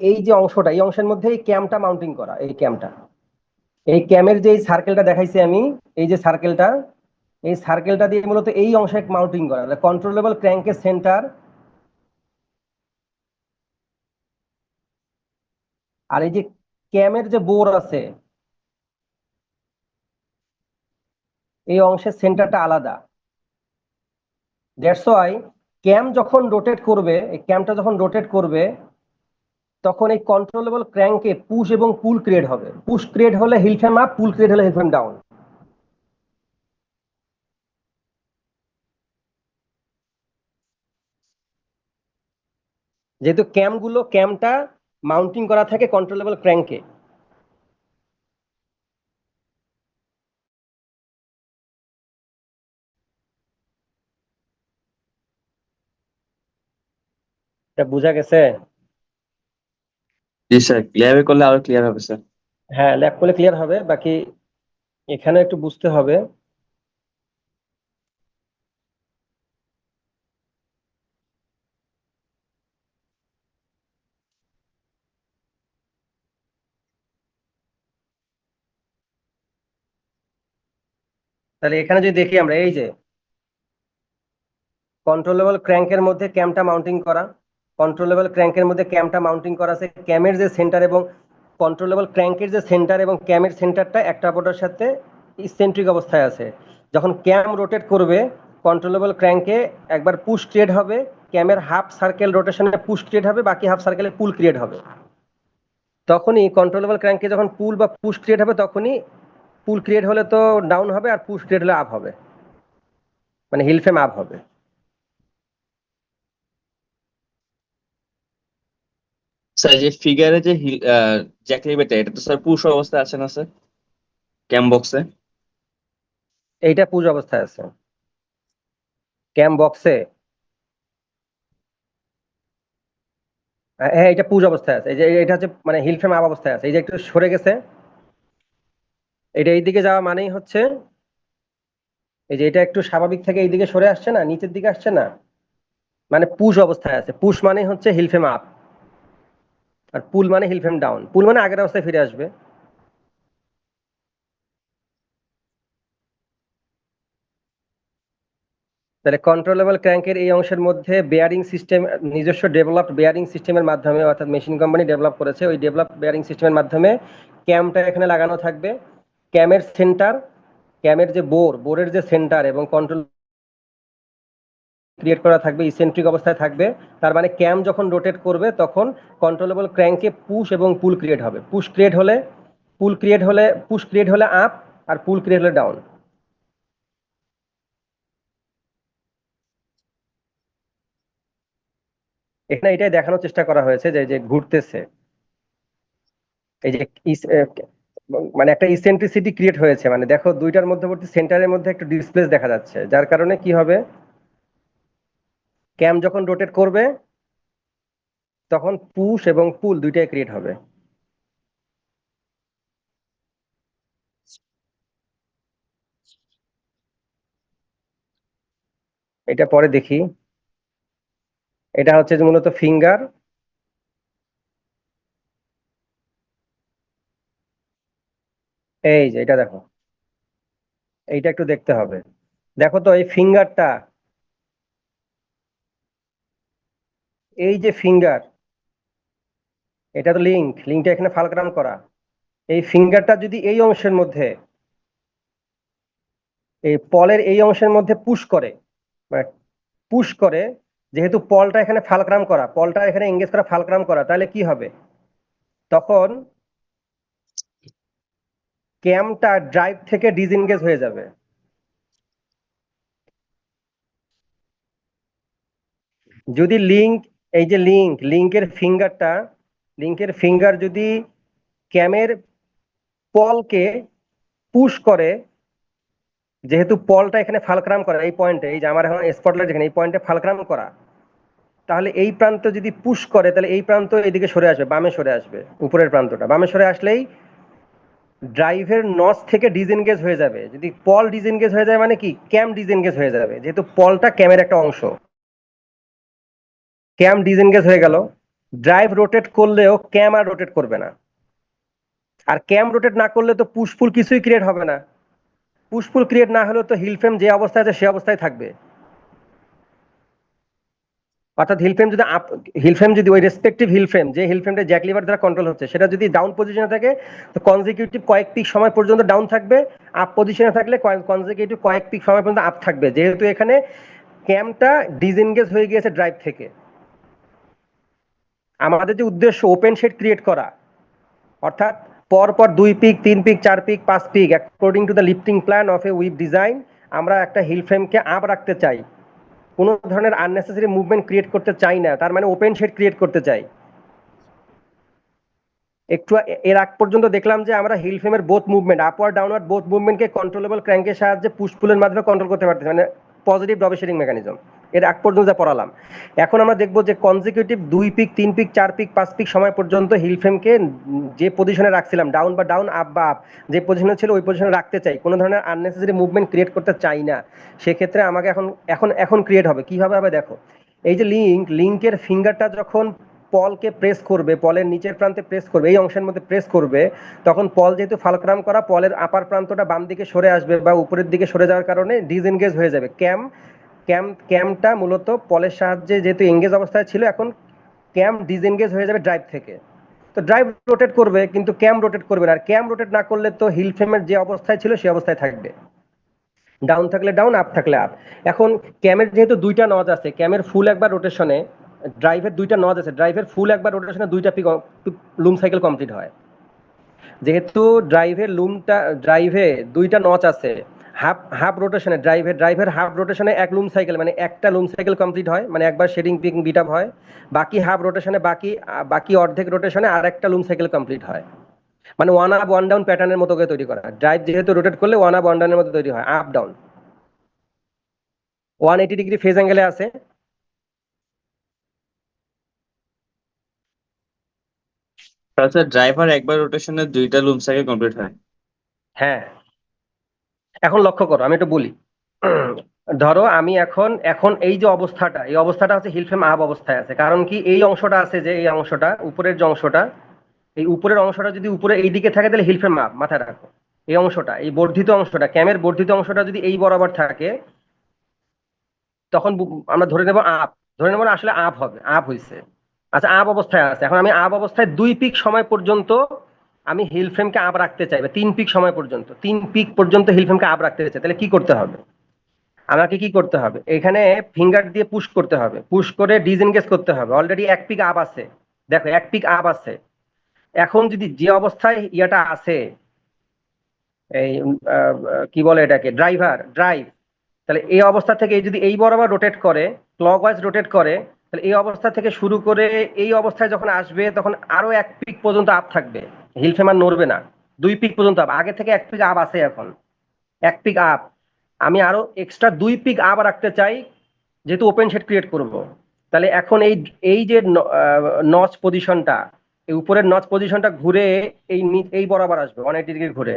এই যে অংশটা, এই অংশের মধ্যেই ক্যামটা মাউন্টিং করা। এই ক্যামটা, এই ক্যামের যে সার্কেলটা দেখাইছি আমি, এই যে সার্কেলটা, এই সার্কেলটা দিয়ে মূলত এই অংশে মাউন্টিং করা কন্ট্রোলেবল ক্র্যাঙ্কের সেন্টার। আর এই যে ক্যামের যে বোর আছে, এই অংশের সেন্টারটা আলাদা। দ্যাটস ওয়াই ক্যাম যখন রোটেট করবে, এই ক্যামটা যখন রোটেট করবে, তখন এই কন্ট্রোলেবল ক্র্যাঙ্কে পুশ এবং পুল ক্রিয়েট হবে। পুশ ক্রিয়েট হলে হিল ফ্রেম আপ, পুল ক্রিয়েট হলে হিল ফ্রেম ডাউন। যেহেতু ক্যামটা মাউন্টিং করা থাকে কন্ট্রোলেবল ক্র্যাঙ্কে। এটা বোঝা গেছে? জি স্যার, ক্লিয়ার করলে আরো ক্লিয়ার হবে স্যার। হ্যাঁ, ল্যাব করলে ক্লিয়ার হবে। বাকি এখানে একটু বুঝতে হবে। তাহলে এখানে যদি দেখি আমরা এই যে কন্ট্রোলেবল ক্র্যাঙ্কের মধ্যে ক্যামটা মাউন্টিং করা, কন্ট্রোলেবল ক্র্যাঙ্কের মধ্যে ক্যামটা মাউন্টিং করা আছে, ক্যামের যে সেন্টার এবং কন্ট্রোলেবল ক্র্যাঙ্কের যে সেন্টার এবং ক্যামের সেন্টারটা একটা অপরের সাথে ইসেন্ট্রিক অবস্থায় আছে। যখন ক্যাম রোটেট করবে কন্ট্রোলেবল ক্র্যাঙ্কে একবার পুশ ক্রিয়েট হবে, ক্যামের হাফ সার্কেল রোটেশনে পুশ ক্রিয়েট হবে, বাকি হাফ সার্কেলে পুল ক্রিয়েট হবে। তখনই কন্ট্রোলেবল ক্র্যাঙ্কে যখন পুল বা পুশ ক্রিয়েট হবে তখনই পুল ক্রিয়েট হলে তো ডাউন হবে আর পুশ ক্রিয়েট হলে আপ হবে, মানে হিল ফ্রেম আপ হবে। স্যার যে ফিগারে যে জ্যাক লিভারটা, এটা তো স্যার পুশ অবস্থায় আছে না স্যার, ক্যাম বক্সে? এইটা পুশ অবস্থায় আছে ক্যাম বক্সে। হ্যাঁ, এটা পুশ অবস্থায় আছে। এই যে এটা হচ্ছে মানে হিল ফ্রেম আপ অবস্থায় আছে, এই যে একটু সরে গেছে, এটা এইদিকে যাওয়া মানেই হচ্ছে এই যে এটা একটু স্বাভাবিক থেকে এইদিকে সরে আসছে না, নিচের দিকে আসছে না, মানে পুশ অবস্থায় আছে। পুশ মানে হচ্ছে হিল ফ্রেম আপ, আর পুল মানে হিল ফ্রেম ডাউন। পুল মানে আগের অবস্থায় ফিরে আসবে। তাহলে কন্ট্রোলেবল ক্র্যাঙ্কের এই অংশের মধ্যে বেয়ারিং সিস্টেম, নিজস্ব ডেভেলপড বেয়ারিং সিস্টেমের মাধ্যমে, অর্থাৎ মেশিন কোম্পানি ডেভেলপ করেছে, ওই ডেভেলপ বেয়ারিং সিস্টেমের মাধ্যমে ক্যামটা এখানে লাগানো থাকবে। ক্যামের সেন্টার, ক্যামের যে বোরের যে সেন্টার এবং কন্ট্রোল ক্রিয়েট করা থাকবে, ইসেন্ট্রিক অবস্থায় থাকবে। তার মানে ক্যাম যখন রোটেট করবে তখন কন্ট্রোলেবল ক্র্যাঙ্কে পুশ এবং পুল ক্রিয়েট হবে। পুশ ক্রিয়েট হলে আপ, আর পুল ক্রিয়েট হলে ডাউন। এখানে এটাই দেখানোর চেষ্টা করা হয়েছে যে যে ঘুরতেছে, এই যে মানে একটা ইসেন্ট্রিসিটি ক্রিয়েট হয়েছে, মানে দেখো দুইটার মধ্যবর্তী সেন্টারের মধ্যে একটা ডিসপ্লেস দেখা যাচ্ছে, যার কারণে কি হবে, ক্যাম যখন রোটেট করবে তখন পুশ এবং পুল দুইটাই ক্রিয়েট হবে। এটা পরে দেখি। এটা হচ্ছে যে মূলত ফিঙ্গার। এই যে এটা দেখো, এইটা একটু দেখতে হবে। দেখো তো এই ফিঙ্গারটা, এই যে ফিঙ্গার, এটা তো লিঙ্কটা এখানে ফালক্রাম করা। এই ফিঙ্গারটা যদি এই অংশের মধ্যে, এই পলের এই অংশের মধ্যে পুশ করে, মানে পুশ করে, যেহেতু পলটা এখানে ফালক্রাম করা, পলটা এখানে এঙ্গেজ করা, ফালক্রাম করা, তাহলে কি হবে, তখন ক্যামটা ড্রাইভ থেকে ডিসএনগেজ হয়ে যাবে। যদি লিঙ্ক, এই যে লিঙ্কের ফিঙ্গার যদি ক্যামের পলকে পুশ করে, যেহেতু পলটা এখানে ফালক্রাম করা, এই পয়েন্টে, এই যে আমার এখন স্পটলাইট এখানে এই পয়েন্টে ফালক্রাম করা, তাহলে এই প্রান্ত যদি পুশ করে তাহলে এই প্রান্ত এদিকে সরে আসবে, বামে সরে আসবে, উপরের প্রান্তটা বামে সরে আসলেই ড্রাইভের নচ থেকে ডিসএনগেজ হয়ে যাবে। যদি পল ডিসএনগেজ হয়ে যায় মানে কি, ক্যাম ডিসএনগেজ হয়ে যাবে, যেহেতু পলটা ক্যামের একটা অংশ। ক্যাম ডিসএনগেজ হয়ে গেল, ড্রাইভ রোটেট করলেও ক্যাম আর রোটেট করবে না। আর ক্যাম রোটেট না করলে তো পুশপুল কিছুই ক্রিয়েট হবে না। পুশপুল ক্রিয়েট না হলেও তো হিল ফ্রেম যে অবস্থায় আছে সে অবস্থায় থাকবে। অর্থাৎ হিল ফ্রেম যদি ওই রেসপেক্টিভ হিল ফ্রেম, যে হিল ফ্রেমটা জ্যাক লিভার দ্বারা কন্ট্রোল হচ্ছে, সেটা যদি ডাউন পজিশনে থাকে তো কনজিকিউটিভ কয়েক পিক সময় পর্যন্ত ডাউন থাকবে। আপ পজিশনে থাকলে কনজিকিউটিভ কয়েক পিক সময় পর্যন্ত আপ থাকবে, যেহেতু এখানে ক্যামটা ডিসএনগেজ হয়ে গিয়েছে ড্রাইভ থেকে। আমাদের যে উদ্দেশ্য ওপেন শেড ক্রিয়েট করা, অর্থাৎ পরপর 2 pick, 3 pick, 4 pick, 5 pick according to the lifting plan of a weave design আমরা একটা হিল ফ্রেমকে আপ রাখতে চাই, কোনো ধরনের আননেসেসারি মুভমেন্ট ক্রিয়েট করতে চাই না, তার মানে ওপেন শেড ক্রিয়েট করতে চাই। একটু এর আগ পর্যন্ত দেখলাম যে আমরা হিল ফ্রেমের both movement, upward downward both মুভমেন্টকে কন্ট্রোলেবল ক্র্যাঙ্কের সাহায্যে পুশ পুলের মাধ্যমে কন্ট্রোল করতে পারতেছি, মানে পজিটিভ ডবল শেডিং মেকানিজম। এর আগ পর্যন্ত যা পড়ালাম, এখন আমরা দেখবো যে consecutive 2 pick, 3 pick, 4 pick, 5 pick সময় পর্যন্ত হিল ফ্রেমকে যে পজিশনে রাখছিলাম, ডাউন বা ডাউন, আপ বা আপ, যে পজিশনে ছিল ওই পজিশনে রাখতে চাই, কোনো ধরনের আননেসেসারি মুভমেন্ট ক্রিয়েট করতে চাই না। সেক্ষেত্রে আমাকে এখন এখন এখন ক্রিয়েট হবে, কিভাবে হবে দেখো। এই যে লিঙ্কের ফিঙ্গারটা যখন পলকে প্রেস করবে, পলের নিচের প্রান্তে প্রেস করবে, এই অংশের মধ্যে প্রেস করবে, তখন পল যেহেতু ফালক্রাম করা, পলের আপার প্রান্তটা বাম দিকে সরে আসবে বা উপরের দিকে সরে যাওয়ার কারণে ডিসএনগেজ হয়ে যাবে। ক্যামটা মূলত পলের সাহায্যে যেহেতু এঙ্গেজ অবস্থায় ছিল, এখন ক্যাম ডিসএনগেজ হয়ে যাবে ড্রাইভ থেকে। তো ড্রাইভ রোটেট করবে কিন্তু ক্যাম রোটেট করবে না, আর ক্যাম রোটেট না করলে তো হিল ফ্রেমের যে অবস্থায় ছিল সেই অবস্থায় থাকবে, ডাউন থাকলে ডাউন, আপ থাকলে আপ। এখন ক্যামের যেহেতু দুইটা নজ আছে, ক্যামের ফুল একবার রোটেশনে, ড্রাইভের দুইটা নজ আছে, ড্রাইভের ফুল একবার রোটেশনে দুইটা লুম সাইকেল কমপ্লিট হয়। যেহেতু ড্রাইভে দুইটা নচ আছে, হাফ হাফ রোটেশনে, ড্রাইভের হাফ রোটেশনে এক লুম সাইকেল, মানে একটা লুম সাইকেল কমপ্লিট হয়, মানে একবার শেডিং পিক বিট আপ হয়। বাকি হাফ রোটেশনে, বাকি অর্ধেক রোটেশনে আর একটা লুম সাইকেল কমপ্লিট হয়। মানে ওয়ান আপ ওয়ান ডাউন প্যাটার্নের মতো করে তৈরি করা। ড্রাইভ যেহেতু রোটেট করলে ওয়ান আপ ওয়ান ডাউনের মতো তৈরি হয়, আপ ডাউন 180 ডিগ্রি ফেজ অ্যাঙ্গেলে আছে। তাহলে ড্রাইভার একবার রোটেশনে দুইটা লুম সাইকেল কমপ্লিট হয়। হ্যাঁ, এখন লক্ষ্য করো, আমি একটু বলি। ধরো আমি এখন এখন এই যে অবস্থাটা, এই অবস্থাটা হচ্ছে হিল ফ্রেম আপ অবস্থায় আছে। কারণ কি, এই অংশটা আছে, যে এই অংশটা উপরের যে অংশটা, এই উপরের অংশটা যদি উপরে এই দিকে থাকে তাহলে হিল ফ্রেম আপ, মাথায় রাখো। এই অংশটা, এই বর্ধিত অংশটা, ক্যামের বর্ধিত অংশটা যদি এই বরাবর থাকে, তখন আমরা ধরে নেব আপ, ধরে নেব না, আসলে আপ হবে, আপ হয়েছে। আচ্ছা, আপ অবস্থায় আছে। এখন আমি আপ অবস্থায় 2 পিক সময় পর্যন্ত আমি হিল ফ্রেমকে আপ রাখতে চাই, বা 3 পিক সময় পর্যন্ত, 3 পিক পর্যন্ত হিল ফ্রেমকে আপ রাখতে চাই, তাহলে কি করতে হবে? আমাকে কি করতে হবে? এখানে ফিঙ্গার দিয়ে পুশ করতে হবে, পুশ করে ডিসএনগেজ করতে হবে। অলরেডি 1 পিক আপ আছে, দেখো 1 পিক আপ আছে। এখন যদি যে অবস্থায় ইয়াটা আছে, এই কি বলে এটাকে, ড্রাইভ, তাহলে এই অবস্থা থেকে যদি এই বরাবর রোটেট করে, ক্লকওয়াইজ রোটেট করে, তাহলে এই অবস্থা থেকে শুরু করে এই অবস্থায় যখন আসবে, তখন আরো 1 পিক পর্যন্ত আপ থাকবে, হিল ফ্রেম আর নড়বে না। 2 পিক পর্যন্ত আপ, আগে থেকে 1 পিক আপ আছে, এখন 1 পিক আপ। আমি আরো এক্সট্রা 2 পিক আপ রাখতে চাই, যেহেতু ওপেন শেড ক্রিয়েট করব। তাহলে এখন এই এই যে নচ পজিশনটা, এই উপরের নচ পজিশনটা ঘুরে এই বরাবর আসবে 180 ডিগ্রি ঘুরে।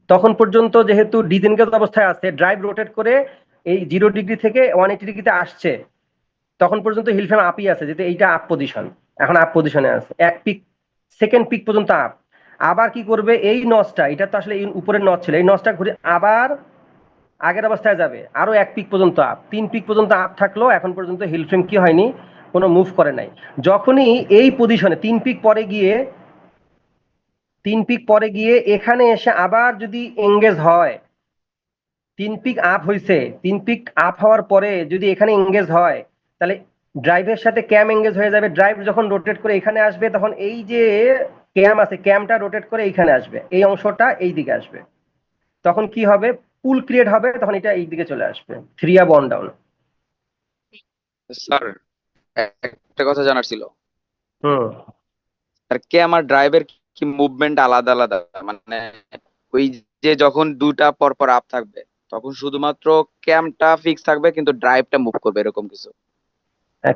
তখন পর্যন্ত যেহেতু ডিসএনগেজ অবস্থায় আছে, ড্রাইভ রোটেট করে এই 0 ডিগ্রি থেকে 180 ডিগ্রিতে আসছে, তখন পর্যন্ত হিল ফ্রেম আপই আছে, যেহেতু এইটা আপ পজিশন, এখন আপ পজিশনে আছে। 1 পিক, সেকেন্ড পিক পর্যন্ত আপ। আবার কি করবে, এই নচটা, এটা তো আসলে এই উপরের নচ ছিল, এই নচটা ঘুরে আবার আগের অবস্থায় যাবে, আরো 1 পিক পর্যন্ত আপ। 3 পিক পর্যন্ত আপ থাকলো, এখন পর্যন্ত হিল ফ্রেম কি হয়নি, কোনো মুভ করে নাই। যখনই এই পজিশনে 3 পিক পরে গিয়ে এখানে এসে আবার যদি এঙ্গেজ হয়, 3 পিক আপ হয়েছে, 3 পিক আপ হওয়ার পরে যদি এখানে এঙ্গেজ হয়, তাহলে ড্রাইভের সাথে ক্যাম এঙ্গেজ হয়ে যাবে। ড্রাইভ যখন রোটেট করে এখানে আসবে, তখন এই যে ক্যাম আছে, ক্যামটা রোটেট করে এইখানে আসবে, এই অংশটা এই দিকে আসবে। তখন কি হবে, পুল ক্রিয়েট হবে, তখন এটা এই দিকে চলে আসবে, 3 আপ 1 ডাউন। স্যার, একটা কথা জানার ছিল। হুম। আর কে আমার ড্রাইভের কি মুভমেন্ট আলাদা আলাদা, মানে ওই যে যখন দুটা পর পর আপ থাকবে তখন শুধুমাত্র ক্যামটা ফিক্স থাকবে কিন্তু ড্রাইভটা মুভ করবে, এরকম কিছু?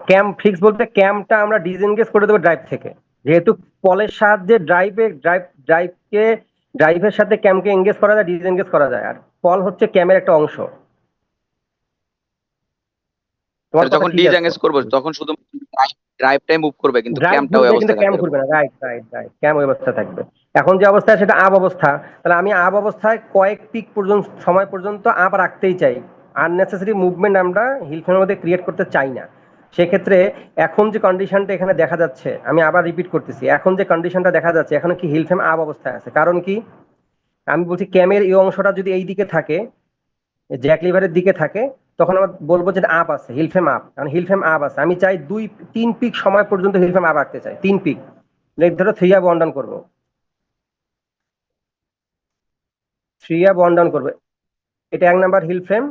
ক্যাম ফিক্স বলতে, ক্যামটা আমরা ডিসএনগেজ করে দেবো ড্রাইভ থেকে। যেহেতু পলের সাহায্যে ড্রাইভের সাথে ক্যামকে এঙ্গেজ করা যায়, ডিসএনগেজ করা যায়, আর পল হচ্ছে ক্যামের একটা অংশ। তোমার তাহলে কথা যখন ঠিক আছে। ডিসএঙ্গেজ করবো তখন শুধু ড্রাইভটাই মুভ করবে কিন্তু ড্রাইভ ক্যামটা ওই ঘুরবে কিন্তু অবস্থায় ক্যাম থাকবে, ঘুরবে এরকম? না, রাইট রাইট রাইট, ক্যাম ওই অবস্থা থাকবে। এখন যে অবস্থা সেটা আপ অবস্থা, তাহলে আমি আপ অবস্থায় কয়েক পিক পর্যন্ত সময় পর্যন্ত আপ রাখতেই চাই। আননেসেসারি মুভমেন্ট আমরা হিল ফ্রেমের মধ্যে ক্রিয়েট করতে চাই না। সেক্ষেত্রে এখন যে কন্ডিশনটা এখানে দেখা যাচ্ছে, আমি আবার রিপিট করতেছি, এখন যে কন্ডিশনটা দেখা যাচ্ছে, এখন কি হিল ফ্রেম আপ অবস্থায় আছে। কারণ কি, আমি বলছি ক্যামের এই অংশটা যদি এই দিকে থাকে, জ্যাক লিভারের দিকে থাকে, তখন আমরা বলবো যে আপ আছে, হিল ফ্রেম আপ। কারণ হিল ফ্রেম আপ আছে, আমি চাই 3 পিক সময় পর্যন্ত হিল ফ্রেম আপ রাখতে চাই, 3 পিক। ধরো 3 আপ 1 ডাউন করবো, 3 আপ 1 ডাউন করবে। এটা 1 নাম্বার হিল ফ্রেম,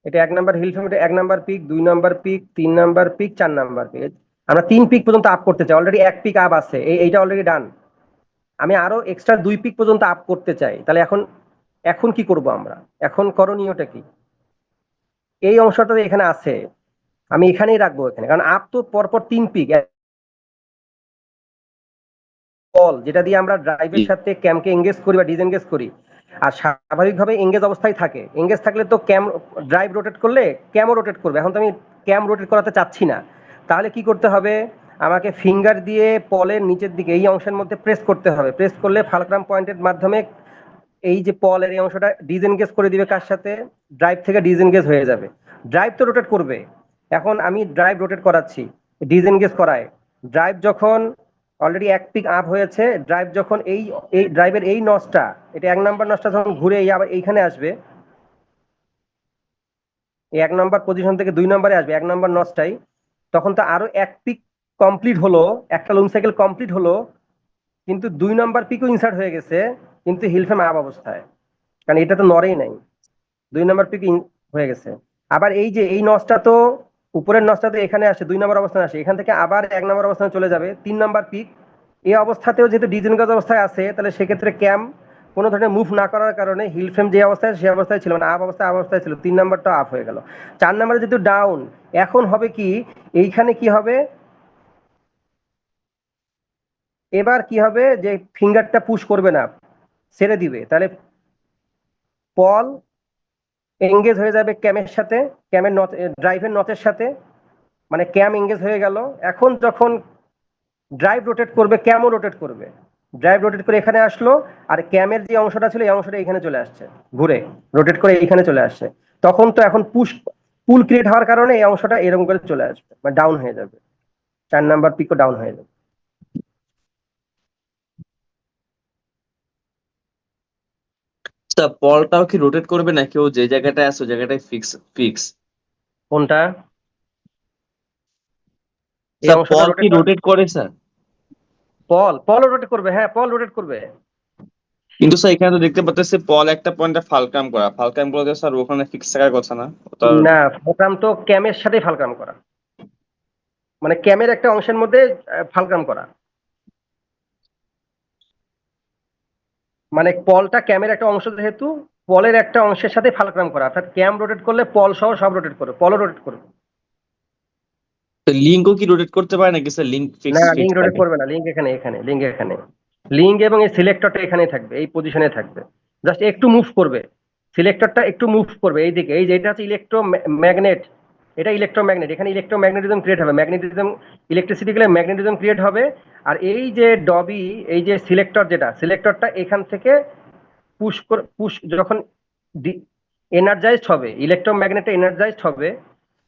এটা 1 নাম্বার হিল ফ্রেম, এটা 1 number pick, 2 number pick, 3 number pick, 4 number pick. আমরা 3 পিক পর্যন্ত আপ করতে চাই, অলরেডি 1 পিক আপ আছে, এইটা অলরেডি ডান। আমি আরো এক্সট্রা 2 পিক পর্যন্ত আপ করতে চাই, তাহলে এখন এখন কি করব আমরা, এখন করণীয়টা কি? এই অংশটা এখানে আছে, আমি এখানেই রাখবো এখানে, কারণ আপ তো পরপর 3 পিক কল, যেটা দিয়ে আমরা জি। ড্রাইভের সাথে ক্যামকে এঙ্গেজ করি বা ডিসএঙ্গেজ করি। আর স্বাভাবিকভাবে এঙ্গেজ অবস্থায় থাকে, এঙ্গেজ থাকলে তো ড্রাইভ রোটেট করলে ক্যামও রোটেট করবে। এখন তো আমি ক্যাম রোটেট করাতে চাচ্ছি না, তাহলে কি করতে হবে, আমাকে ফিঙ্গার দিয়ে পলের নিচের দিকে এই অংশের মধ্যে প্রেস করতে হবে। প্রেস করলে ফালক্রাম পয়েন্টের মাধ্যমে এই যে পলের এই অংশটা ডিসএনগেজ করে দিবে, কার সাথে? ড্রাইভ থেকে ডিসএনগেজ হয়ে যাবে। ড্রাইভ তো রোটেট করবে। এখন আমি ড্রাইভ রোটেট করাচ্ছি, ডিসএনগেজ করায়। ড্রাইভ যখন অলরেডি এক পিক আপ হয়েছে, ড্রাইভ যখন এই এই ড্রাইভের এই নসটা, এটা 1 নাম্বার নসটা যখন ঘুরে আবার এইখানে আসবে, এই 1 নাম্বার পজিশন থেকে 2 নাম্বারে আসবে 1 নাম্বার নসটাই, তখন তো আরো এক পিক কমপ্লিট হলো, একটা লুম সাইকেল কমপ্লিট হলো, কিন্তু 2 নাম্বার পিকও ইনসার্ট হয়ে গেছে, কিন্তু হিল ফ্রেম আপ অবস্থায়, কারণ এটা তো নড়েই নাই। 2 নাম্বার পিক হয়ে গেছে। আবার এই যে এই নসটা তো উপরের নসটা তো এখানে আসে, 2 নাম্বার অবস্থানে আসে, এখান থেকে আবার 1 নাম্বার অবস্থানে চলে যাবে, 3 নাম্বার পিক। এই অবস্থাতেও যেহেতু ডিসএনগেজ অবস্থায় আছে, তাহলে সেক্ষেত্রে ক্যাম কোনো ধরনের মুভ না করার কারণে হিল ফ্রেম যে অবস্থায় সেই অবস্থায় ছিল, মানে আপ অবস্থায় ছিল, 3 নাম্বারটা আপ হয়ে গেল। 4 নাম্বারে যেহেতু ডাউন, এখন হবে কি, এইখানে কি হবে, এবার কি হবে যে ফিঙ্গারটা পুশ করবে না, ছেড়ে দিবে, তাহলে পল এঙ্গেজ হয়ে যাবে ক্যামের সাথে, ক্যামের নট, ড্রাইভের নটের সাথে, মানে ক্যাম এঙ্গেজ হয়ে গেল। এখন যখন ড্রাইভ রোটেট করবে, ক্যামও রোটেট করবে। ড্রাইভ রোটেট করে এখানে আসলো, আর ক্যামের যে অংশটা ছিল এই অংশটা এখানে চলে আসছে, ঘুরে রোটেট করে এইখানে চলে আসছে। তখন তো এখন পুল ক্রিয়েট হওয়ার কারণে এই অংশটা এরকম করে চলে আসবে, মানে ডাউন হয়ে যাবে, 4 নাম্বার পিকও ডাউন হয়ে যাবে। তা বলটাও কি রোটেট করবে নাকি ও যে জায়গাটায় আছে ওই জায়গাটায় ফিক্স ফিক্স? কোনটা? এই স্যার অংশটা বল কি রোটেট, রোটেট করে স্যার? পল রোটেট করবে, হ্যাঁ পল রোটেট করবে। কিন্তু স্যার এখানে তো দেখতে পাচ্ছি বল একটা পয়েন্টে ফালকাম করা, ফালকাম করলে স্যার ওখানে ফিক্স থাকার কথা না ওটা? না, ফালক্রাম তো ক্যামের সাথে ফালক্রাম করা, মানে ক্যামের একটা অংশের মধ্যে ফালক্রাম করা, মানে পলটা ক্যামের একটা অংশ যেহেতু, পলের একটা অংশের সাথে ফালক্রাম করা, অর্থাৎ ক্যাম রোটেট করলে পল সহ সব রোটেট করবে, পলও রোটেট করবে। লিঙ্কও কি রোটেট করতে পারে নাকি স্যার? লিঙ্ক ফিক্স না, ফিক্স লিঙ্ক রোটেট থাকে? করবে না, লিঙ্ক এখানে, লিঙ্ক এখানে, লিঙ্ক এবং এই সিলেক্টরটা এখানে থাকবে, এই পজিশনে থাকবে, জাস্ট একটু মুভ করবে, সিলেক্টরটা একটু মুভ করবে এইদিকে। এই যে এটা হচ্ছে ম্যাগনেট, এটা ইলেকট্রোম্যাগনেট, এখানে ইলেকট্রোম্যাগনেটিজম ক্রিয়েট হবে, ম্যাগনেটিজম, ইলেকট্রিসিটি গেলে ম্যাগনেটিজম ক্রিয়েট হবে। আর এই যে ডবি, এই যে সিলেক্টর, যেটা সিলেক্টরটা এখান থেকে পুশ যখন এনার্জাইজড হবে, ইলেকট্রোম্যাগনেটটা এনার্জাইজড হবে,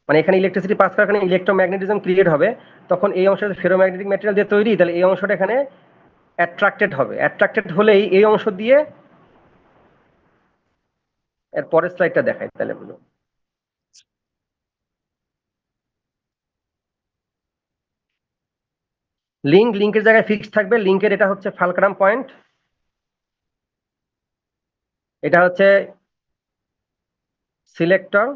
মানে এখানে ইলেকট্রিসিটি পাস করার কারণে ইলেকট্রোম্যাগনেটিজম ক্রিয়েট হবে, তখন এই অংশটা ফেরোম্যাগনেটিক ম্যাটেরিয়াল দিয়ে তৈরি, তাহলে এই অংশটা এখানে অ্যাট্রাক্টেড হবে। অ্যাট্রাক্টেড হলেই এই অংশ দিয়ে, এর পরের স্লাইডটা দেখাই তাহলে বুঝো। লিঙ্কের জায়গায় ফিক্স থাকবে, লিঙ্কের এটা হচ্ছে ফালক্রাম পয়েন্ট, এটা হচ্ছে সিলেক্টর,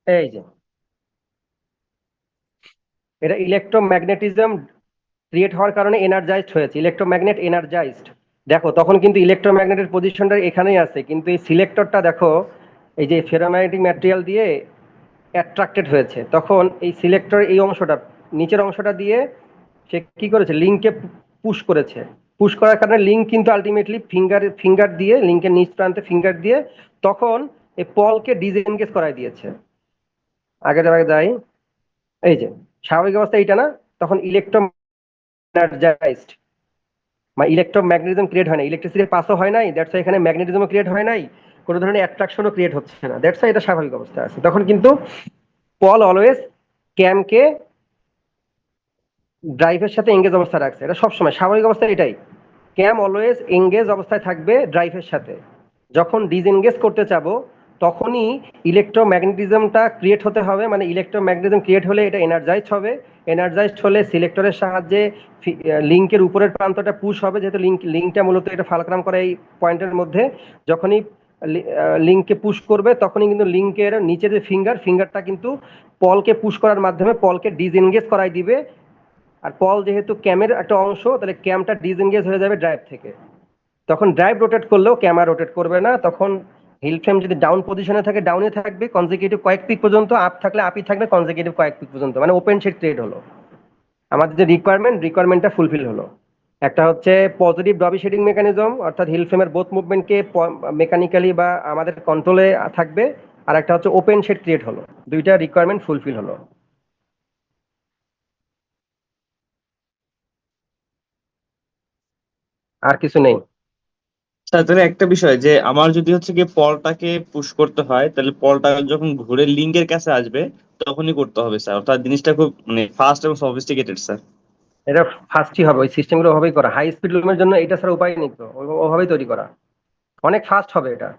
এই যে এটা ইলেকট্রোম্যাগনেটিজম ক্রিয়েট হওয়ার কারণে এনার্জাইজড হয়েছে, ইলেকট্রোম্যাগনেট এনার্জাইজড। দেখো তখন কিন্তু ইলেকট্রোম্যাগনেটের পজিশনটা এখানেই আছে, কিন্তু এই সিলেক্টরটা দেখো এই যে ফেরোম্যাগনেটিক ম্যাটেরিয়াল দিয়ে অ্যাট্রাক্টেড হয়েছে, তখন এই সিলেক্টর এই অংশটা, নিচের অংশটা দিয়ে সে কি করেছে, লিঙ্ককে পুশ করেছে। পুশ করার কারণে লিঙ্ক কিন্তু আলটিমেটলি ফিঙ্গার দিয়ে, লিঙ্কের নিচ প্রান্তে ফিঙ্গার দিয়ে তখন এই পলকে ডিসএনগেজ করাই দিয়েছে। আগে যাই, এই যে স্বাভাবিক অবস্থা এইটা না, তখন ইলেকট্রো এনার্জাইজড, মানে ইলেকট্রোম্যাগনেটিজম ক্রিয়েট হয় না, ইলেকট্রিসিটি পাসও হয় নাই, দ্যাটস এখানে ম্যাগনেটিজমও ক্রিয়েট হয় নাই, কোনো ধরনের অ্যাট্রাকশনও ক্রিয়েট হচ্ছে না, দ্যাটস এটা স্বাভাবিক অবস্থায় আছে। তখন কিন্তু পল অলওয়েজ ক্যামকে ড্রাইভের সাথে এঙ্গেজ অবস্থায় রাখছে, এটা সবসময় স্বাভাবিক অবস্থায় এটাই, ক্যাম অলওয়েজ এঙ্গেজ অবস্থায় থাকবে ড্রাইভের সাথে। যখন ডিসএঙ্গেজ করতে চাবো তখনই ইলেকট্রোম্যাগনেটিজমটা ক্রিয়েট হতে হবে, মানে ইলেকট্রোম্যাগনেটিজম ক্রিয়েট হলে এটা এনার্জাইজড হবে, এনার্জাইজড হলে সিলেক্টরের সাহায্যে লিঙ্কের উপরের প্রান্তটা পুশ হবে, যেহেতু লিঙ্কটা মূলত এটা ফালক্রাম করা এই পয়েন্টের মধ্যে, যখনই লিঙ্ককে পুশ করবে তখনই কিন্তু লিঙ্কের নিচের যে ফিঙ্গারটা কিন্তু পলকে পুশ করার মাধ্যমে পলকে ডিসএঙ্গেজ করাই দিবে। আর পল যেহেতু ক্যামের একটা অংশ, তাহলে ক্যামটা ডিসএঙ্গেজ হয়ে যাবে ড্রাইভ থেকে, তখন ড্রাইভ রোটেট করলেও ক্যামেরা রোটেট করবে না, তখন হিল ফ্রেম যদি ডাউন পজিশনে থাকে ডাউনে থাকবে কনজিকিউটিভ কয়েক পিক পর্যন্ত, আপ থাকলে আপই থাকবে কনজিকিউটিভ কয়েক পিক পর্যন্ত, মানে ওপেন শেড ট্রেড হলো। আমাদের যে রিকোয়ারমেন্টটা ফুলফিল হলো। একটা হচ্ছে পজিটিভ ডবি শেডিং মেকানিজম, অর্থাৎ হিল ফ্রেমের বোথ মুভমেন্টকে মেকানিক্যালি বা আমাদের কন্ট্রোলে থাকবে, আর একটা হচ্ছে ওপেন শেড ক্রিয়েট হলো, দুইটা রিকোয়ারমেন্ট ফুলফিল হলো। আর কিছু নেই। স্যার তাহলে একটা বিষয় যে আমার যদি হচ্ছে গিয়ে পলটাকে পুশ করতে হয়, তাহলে পলটা যখন ঘুরে লিঙ্কের কাছে আসবে তখনই করতে হবে স্যার, অর্থাৎ জিনিসটা খুব মানে ফাস্ট এবং সফিস্টিকেটেড স্যার। এটা ফাস্টই হবে, ওই সিস্টেমগুলো ওভাবেই করা, হাই স্পিড লুমের জন্য এটা ছাড়া উপায় নেই তো, ওভাবেই তৈরি করা, অনেক ফাস্ট হবে এটা।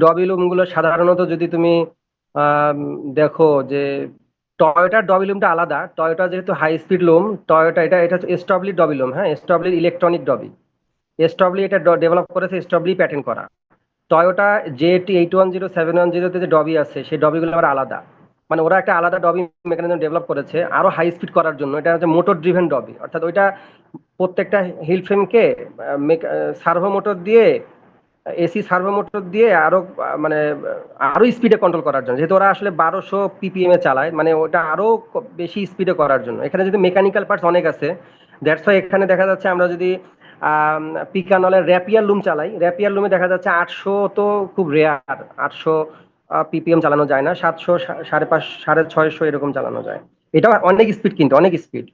ডবি লুম গুলো সাধারণত যদি তুমি আম, দেখো যে টয়োটার ডবি লুমটা আলাদা, টয়োটা যেহেতু হাই স্পিড লুম, টয়োটা এটা এটা এসডব্লিউ ডবি লুম, হ্যাঁ, এসডব্লিউ ইলেকট্রনিক ডবি, এসডব্লিউ এটা ডেভেলপ করেছে, এসডব্লিউ প্যাটেন্ট করা। টয়োটা জেটি 810710 যে ডবি আছে সেই ডবিগুলো আবার আলাদা, মানে ওরা একটা আলাদা ডবি মেকানিজম ডেভেলপ করেছে আরো হাই স্পিড করার জন্য। এটা হচ্ছে মোটর ড্রিভেন ডবি, অর্থাৎ ওইটা প্রত্যেকটা হিল ফ্রেমকে সার্ভো মোটর দিয়ে, এসি সার্ভো মোটর দিয়ে আরো মানে আরো স্পিডে কন্ট্রোল করার জন্য, যেহেতু ওরা আসলে 1200 ppm এ চালায়, মানে ওটা আরো বেশি স্পিডে করার জন্য। এখানে যদি মেকানিক্যাল পার্টস অনেক আছে, দ্যাটস ওয়াই এখানে দেখা যাচ্ছে আমরা যদি পিকানলের র্যাপিয়ার লুম চালাই, র্যাপিয়ার লুমে দেখা যাচ্ছে 800 তো খুব রেয়ার, 800 ppm চালানো যায় না, 700, 550, 650 এরকম চালানো যায়। এটা অনেক স্পিড, কিন্তু অনেক স্পিড,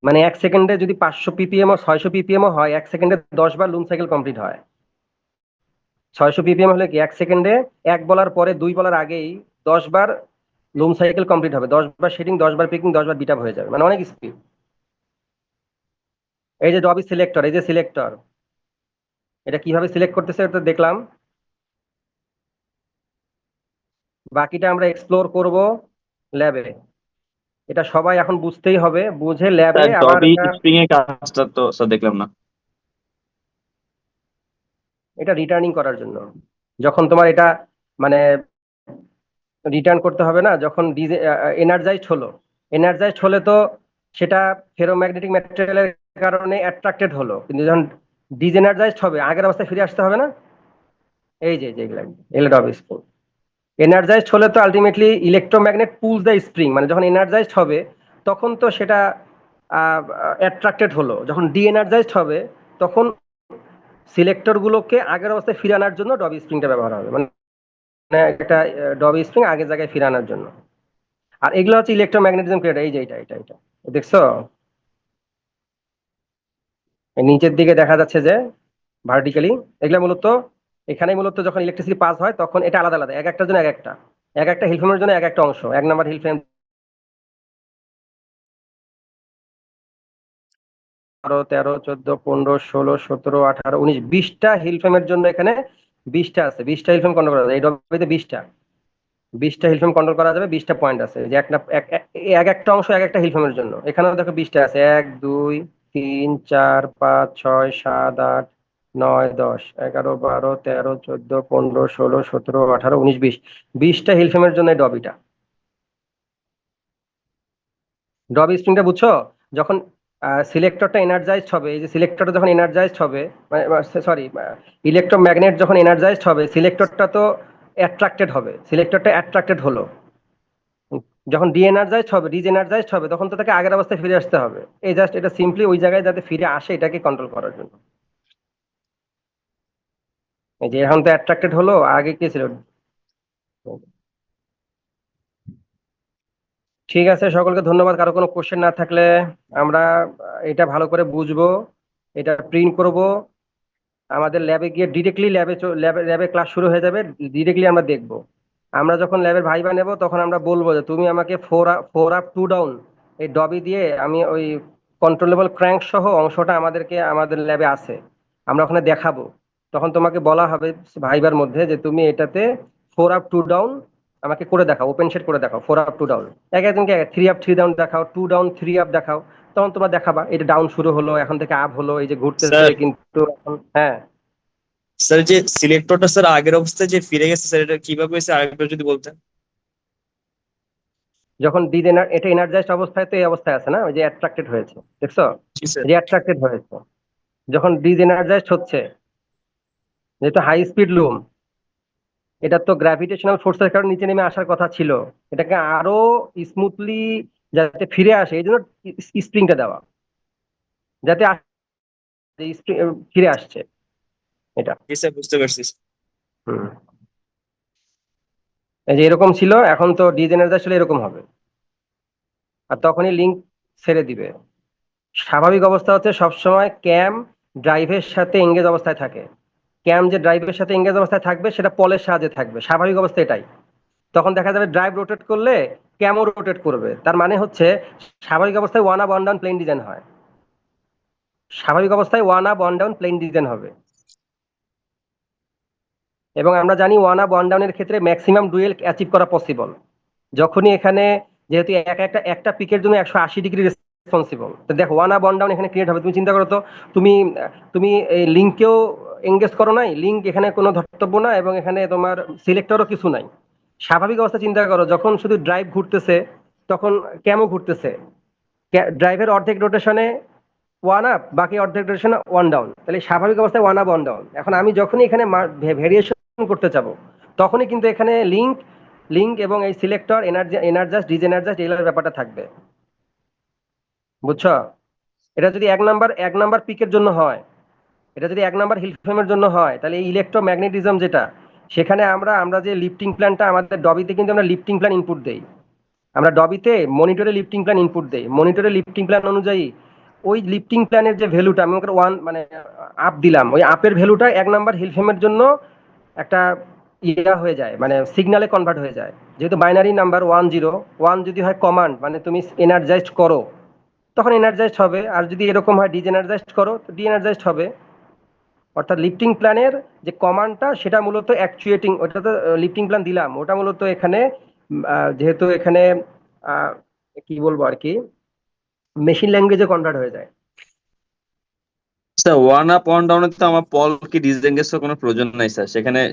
মানে 1 সেকেন্ডে যদি 500 ppm ও 600 ppm হয়, 1 সেকেন্ডে 10 বার লুম সাইকেল কমপ্লিট হয়। 600 ppm হলে কি 1 সেকেন্ডে এক বলার পরে দুই বলার আগেই 10 বার লুম সাইকেল কমপ্লিট হবে, 10 বার শেডিং, 10 বার পিকিং, 10 বার বিটাপ হয়ে যাবে, মানে অনেক স্পিড। এই যে ডবি সিলেক্টর, এই যে সিলেক্টর, এটা কিভাবে সিলেক্ট করতেছে এটা দেখলাম, বাকিটা আমরা এক্সপ্লোর করব ল্যাবে। এটা সবাই এখন বুঝতেই হবে, বুঝে ল্যাবে স্যার আবার ডবি স্প্রিং এর কাজটা তো স্যার দেখলাম না। এটা রিটার্নিং করার জন্য, যখন তোমার এটা মানে রিটার্ন করতে হবে না, যখন এনার্জাইজড হলো, এনার্জাইজড হলে তো সেটা ফেরোম্যাগনেটিক ম্যাটেরিয়ালের কারণে অ্যাট্রাক্টেড হলো, কিন্তু যখন ডিজেনার্জাইজড হবে আগের অবস্থায় ফিরে আসতে হবে না। এই যে যেগুলো এগুলো ডবল স্প্রিং। এনার্জাইজড হলে তো ultimately electromagnet pools the spring, মানে যখন এনার্জাইজড হবে তখন তো সেটা অ্যাট্রাক্টেড হলো, যখন ডি এনার্জাইজড হবে তখন সিলেক্টর গুলোকে আগের অবস্থায় ফিরে আনার জন্য ডবি স্প্রিংটা ব্যবহার হবে, মানে একটা ডবি স্প্রিং আগের জায়গায় ফিরে আনার জন্য। আর এগুলো হচ্ছে ইলেকট্রোম্যাগনেটিজম ক্রিয়েটার, এই যে এটা দেখছো, এই নিচের দিকে দেখা যাচ্ছে যে ভার্টিক্যালি, এগুলো মূলত এখানে মূলত যখন ইলেকট্রিসিটি পাস হয় তখন এটা আলাদা আলাদা, এক একটার জন্য এক একটা হিলফ্রেমের জন্য এক একটা অংশ, 1 নম্বর হিলফ্রেম 12, 13, 14, 15, 16, 17, 18, 19, 20টা হিলফ্রেমের জন্য এখানে 20টা আছে, 20টা হিলফ্রেম কন্ট্রোল করা যায় এই ডবিতে, 20টা হিলফ্রেম কন্ট্রোল করা যাবে, 20টা পয়েন্ট আছে, যে এক একটা অংশ এক একটা হিলফ্রেমের জন্য। এখানেও দেখো 20টা আছে, 1, 2, 3, 4, 5, 6, 7, 8, 9, 10, 11, 12, 13, 14, 15, 16, 17, 18, 19, 20, 20টা হিলফ্রেমের জন্য এই ডবিটা। ডবি স্প্রিংটা বুঝছো? যখন সিলেক্টরটা এনার্জাইজড হবে, এই যে সিলেক্টরটা যখন এনার্জাইজড হবে, সরি, ইলেকট্রোম্যাগনেট যখন এনার্জাইজড হবে সিলেক্টরটা তো অ্যাট্রাক্টেড হবে, সিলেক্টরটা অ্যাট্রাক্টেড হলো, যখন ডিএনার্জাইজড হবে, ডিজেনার্জাইজড হবে তখন তো তাকে আগের অবস্থায় ফিরে আসতে হবে। এই জাস্ট এটা সিম্পলি ওই জায়গায় যাতে ফিরে আসে এটাকে কন্ট্রোল করার জন্য। এই যে এখন তো অ্যাট্রাক্টেড হলো, আগে কি ছিল। ঠিক আছে, সকলকে ধন্যবাদ। কারো কোনো কোশ্চেন না থাকলে আমরা এটা ভালো করে বুঝবো, এটা প্রিন্ট করব, আমাদের ল্যাবে গিয়ে ডিরেক্টলি ল্যাবে ক্লাস শুরু হয়ে যাবে, ডিরেক্টলি আমরা দেখব। আমরা যখন ল্যাবের ভাইবা নেব তখন আমরা বলবো যে তুমি আমাকে 4 আপ 2 ডাউন এই ডবি দিয়ে আমি ওই কন্ট্রোলেবল ক্র্যাঙ্ক সহ অংশটা আমাদের ল্যাবে আছে, আমরা ওখানে দেখাবো। তখন তোমাকে বলা হবে ভাইবার মধ্যে যে তুমি এটাতে 4 আপ 2 ডাউন আমাকে করে দেখাও, ওপেন শেড করে দেখাও, 4 আপ 2 ডাউন, একজনকে 3 আপ 3 ডাউন দেখাও, 2 ডাউন 3 আপ দেখাও। তখন তোমরা দেখাবা এটা ডাউন শুরু হলো, এখন থেকে আপ হলো, এই যে ঘুরতেছে স্যার, কিন্তু এখন, হ্যাঁ। স্যার যে সিলেক্টরটা স্যার আগের অবস্থায় যে ফিরে গেছে স্যার, এটা কিভাবে হয়েছে আরেকবার যদি বলতেন। যখন এটা এনার্জাইজড অবস্থায় তো এই অবস্থায় আছে না, ওই যে অ্যাট্রাক্টেড হয়েছে, দেখছো, জি স্যার। যে অ্যাট্রাক্টেড হয়েছে, যখন ডিজেনার্জাইজড হচ্ছে, যেহেতু হাই স্পিড লুম, এটা তো গ্র্যাভিটেশনাল ফোর্সের কারণে নিচে নেমে আসার কথা ছিল, এটাকে আরো স্মুথলি যাতে ফিরে আসে এই জন্য স্প্রিংটা দেওয়া, যাতে ফিরে আসছে। এটা। জি স্যার, বুঝতে পারছি। হুম, এই যে এরকম ছিল, এখন তো ডিজেনারেট আসলে এরকম হবে, আর তখনই লিঙ্ক ছেড়ে দিবে। স্বাভাবিক অবস্থা হচ্ছে সবসময় ক্যাম ড্রাইভের সাথে এঙ্গেজ অবস্থায় থাকে। ক্যাম যে ড্রাইভের সাথে এঙ্গেজ অবস্থায় থাকবে সেটা পলের সাহায্যে থাকবে, স্বাভাবিক অবস্থা এটাই। তখন দেখা যাবে ড্রাইভ রোটেট করলে ক্যামও রোটেট করবে। তার মানে হচ্ছে স্বাভাবিক অবস্থায় one up one down plane design হয়, স্বাভাবিক অবস্থায় one up one down plane design হবে। এবং আমরা জানি ওয়ান আপ ওয়ান ডাউনের ক্ষেত্রে ম্যাক্সিমাম ডুয়েল অ্যাচিভ করা পসিবল যখনই এখানে, যেহেতু একটা পিকের জন্য 180 ডিগ্রি রেসপন্সিবল। তো দেখো ওয়ান আপ ওয়ান ডাউন এখানে ক্রিয়েট হবে। তুমি চিন্তা করো তো, তুমি তুমি এই লিঙ্কেও এঙ্গেজ করো নাই, লিঙ্ক এখানে কোনো ধর্তব্য না, এবং এখানে তোমার সিলেক্টরও কিছু নাই। স্বাভাবিক অবস্থা চিন্তা করো, যখন শুধু ড্রাইভ ঘুরতেছে তখন ক্যামও ঘুরতেছে, ড্রাইভের অর্ধেক রোটেশনে ওয়ান আপ, বাকি অর্ধেক রোটেশনে ওয়ান ডাউন, তাহলে স্বাভাবিক অবস্থায় ওয়ান আপ ওয়ান ডাউন। এখন আমি যখনই এখানে ভেরিয়েশন করতে চাবো তখনই কিন্তু এখানে লিঙ্ক লিঙ্ক এবং এই সিলেক্টর এনার্জাস্ট ডিজেনার্জাস্ট এগুলোর ব্যাপারটা থাকবে, বুঝছো? এটা যদি এক নাম্বার পিকের জন্য হয়, এটা যদি 1 নাম্বার হিল ফ্রেমের জন্য হয়, তাহলে এই ইলেকট্রোম্যাগনেটিজম যেটা, সেখানে আমরা যে লিফটিং প্ল্যানটা আমাদের ডবিতে কিন্তু আমরা লিফটিং প্ল্যান ইনপুট দেই, আমরা ডবিতে মনিটরে লিফটিং প্ল্যান ইনপুট দেই, মনিটরে লিফটিং প্ল্যান অনুযায়ী ওই লিফটিং প্ল্যানের যে ভ্যালুটা আমি ওকে ওয়ান মানে আপ দিলাম, ওই আপের ভ্যালুটা 1 নাম্বার হিল ফ্রেমের জন্য একটা ইয়া হয়ে যায়, মানে সিগনালে কনভার্ট হয়ে যায়। যেহেতু বাইনারি নাম্বার 1 0, 1 যদি হয় কমান্ড মানে তুমি এনার্জাইজড করো, তখন এনার্জাইজড হবে, আর যদি এরকম হয় ডিজেনার্জাইজড করো তো ডিএনার্জাইজড হবে। অর্থাৎ লিফটিং প্ল্যানের যে কমান্ডটা সেটা মূলত অ্যাকচুয়েটিং, ওটা তো লিফটিং প্ল্যান দিলাম, ওটা মূলত এখানে যেহেতু এখানে আহ, কি বলবো আর কি, মেশিন ল্যাঙ্গুয়েজে কনভার্ট হয়ে যায়। স্যার, ওয়ান আপ ওয়ান ডাউনে তো আমার পল কি ডিসএঙ্গেজ কোনো প্রয়োজন নাই স্যার,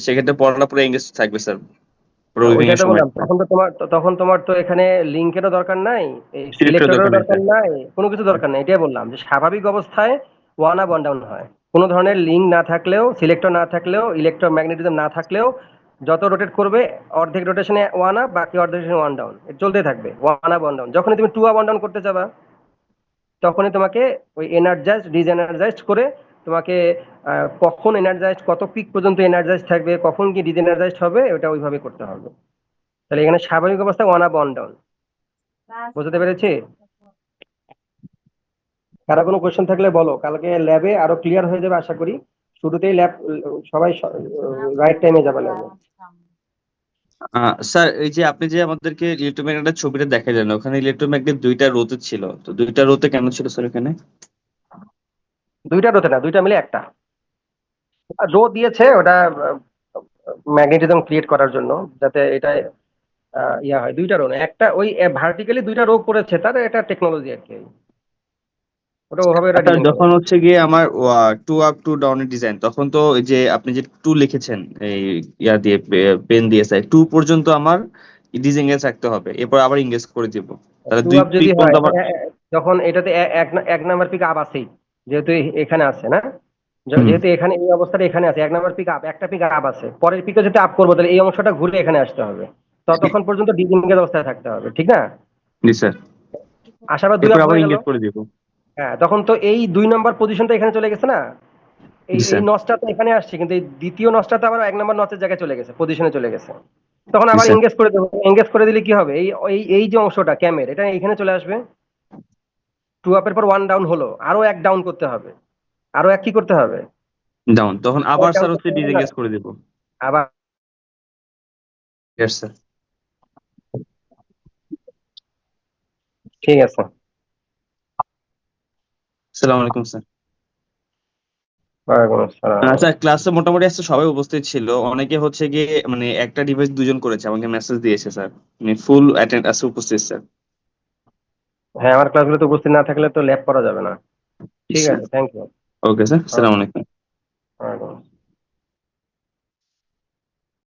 সেক্ষেত্রে পলটা পুরো এঙ্গেজ থাকবে স্যার, পুরো উইভিং ওইটাই এর তো সময়। বললাম, তখন তোমার তো এখানে লিঙ্কেরও দরকার নাই, এই সিলেক্টর দরকার সিলেক্টরেরও নেই দরকার স্যার। নাই, কোনো কিছু দরকার নাই। এটাই বললাম যে স্বাভাবিক অবস্থায় ওয়ান আপ ওয়ান ডাউন হয়, কোনো ধরনের লিঙ্ক না থাকলেও, সিলেক্টর না থাকলেও, ইলেকট্রোম্যাগনেটিজম না থাকলেও যত রোটেট করবে অর্ধেক রোটেশনে ওয়ান আপ, বাকি অর্ধেক রোটেশনে ওয়ান ডাউন, চলতে থাকবে ওয়ান আপ ওয়ান ডাউন। যখনই তুমি টু আপ ওয়ান ডাউন করতে যাবা তখনই তোমাকে ওই এনার্জাইজড ডিজেনার্জাইজড করে তোমাকে কখন এনার্জাইজড, কত পিক পর্যন্ত এনার্জাইজড থাকবে, কখন কি ডিজেনার্জাইজড হবে, ওটা ওইভাবে করতে হবে। তাহলে এখানে স্বাভাবিক অবস্থা ওয়ান আপ ওয়ান ডাউন। বুঝতে পেরেছি? কারো কোনো কোয়েশ্চেন থাকলে বলো, কালকে ল্যাবে আরো ক্লিয়ার হয়ে যাবে আশা করি। শুরুতেই ল্যাব সবাই রাইট টাইমে যাবে ল্যাবে। স্যার, এই যে আপনি যে আমাদেরকে ইলেকট্রোম্যাগনেটের ছবিটা দেখালেন, ওখানে ইলেকট্রোম্যাগনেট দুইটা রোতে ছিল, তো দুইটা রোতে কেন ছিল স্যার এখানে? দুইটা রোতে না, দুইটা মিলে একটা রো দিয়েছে, ওটা ম্যাগনেটিজম ক্রিয়েট করার জন্য, যাতে এটা ইয়া হয়। দুইটা রো না, একটা ওই ভার্টিক্যালি দুইটা রো করেছে, তার এটা টেকনোলজি আর কি, ওটা ওভাবে ওটা স্যার, ডিজাইন করা। যখন হচ্ছে গিয়ে আমার টু আপ টু ডাউনের ডিজাইন, তখন তো এই যে আপনি যে টু লিখেছেন এই ইয়া দিয়ে, পেন দিয়ে স্যার, টু পর্যন্ত আমার ডিসএঙ্গেজ রাখতে হবে, এরপর আবার ইংগেজ করে দিব, তাহলে টু দুই আপ যদি পিক হয়, পর্যন্ত আমার। যখন এটাতে এক নাম্বার পিক আপ আছেই, যেহেতু এখানে আছে না, হুম। যেহেতু এখানে এই অবস্থাটা এখানে আছে, 1 নাম্বার পিক আপ, একটা পিক আপ আছে, পরের পিকে যদি আপ করবো তাহলে এই অংশটা ঘুরে এখানে আসতে হবে, ততক্ষণ পর্যন্ত ডিসএঙ্গেজ অবস্থায় থাকতে হবে, ঠিক না? জি স্যার। আশাবাদ দুই এরপর আপ আবার হয়ে গেল। ইংগেজ করে দিব। হ্যাঁ, তখন তো এই 2 নম্বর পজিশনটা এখানে চলে গেছে না, এই জি এই স্যার। নচটা তো এখানে আসছে, কিন্তু এই দ্বিতীয় নচটা তো আবার 1 নম্বর নচের জায়গায় চলে গেছে, পজিশনে চলে গেছে। তখন জি আবার স্যার। এঙ্গেজ করে দেবো, এঙ্গেজ করে দিলে কি হবে, এই এই এই যে অংশটা ক্যামের, এটা এখানে চলে আসবে। টু আপের পর ওয়ান ডাউন হলো, আরো এক ডাউন করতে হবে, আরো এক কি করতে হবে, ডাউন, তখন এক আবার ডাউন স্যার হচ্ছে করতে হবে না, ডিসএঙ্গেজ করে দিব। আবার। Yes sir. ঠিক আছে। আসসালামু আলাইকুম স্যার। ওয়ালাইকুম আসসালাম। স্যার, ক্লাসে মোটামুটি আজকে সবাই উপস্থিত ছিল, অনেকে হচ্ছে গিয়ে মানে একটা ডিভাইস দুজন করেছে, আমাকে মেসেজ দিয়েছে স্যার, মানে ফুল অ্যাটেন্ড আছে উপস্থিত স্যার। হ্যাঁ, আমার ক্লাসগুলোতে উপস্থিত না থাকলে তো ল্যাব করা যাবে না। ঠিক স্যার, আছে, থ্যাংক ইউ। ওকে স্যার, আসসালামু আলাইকুম। ওকে।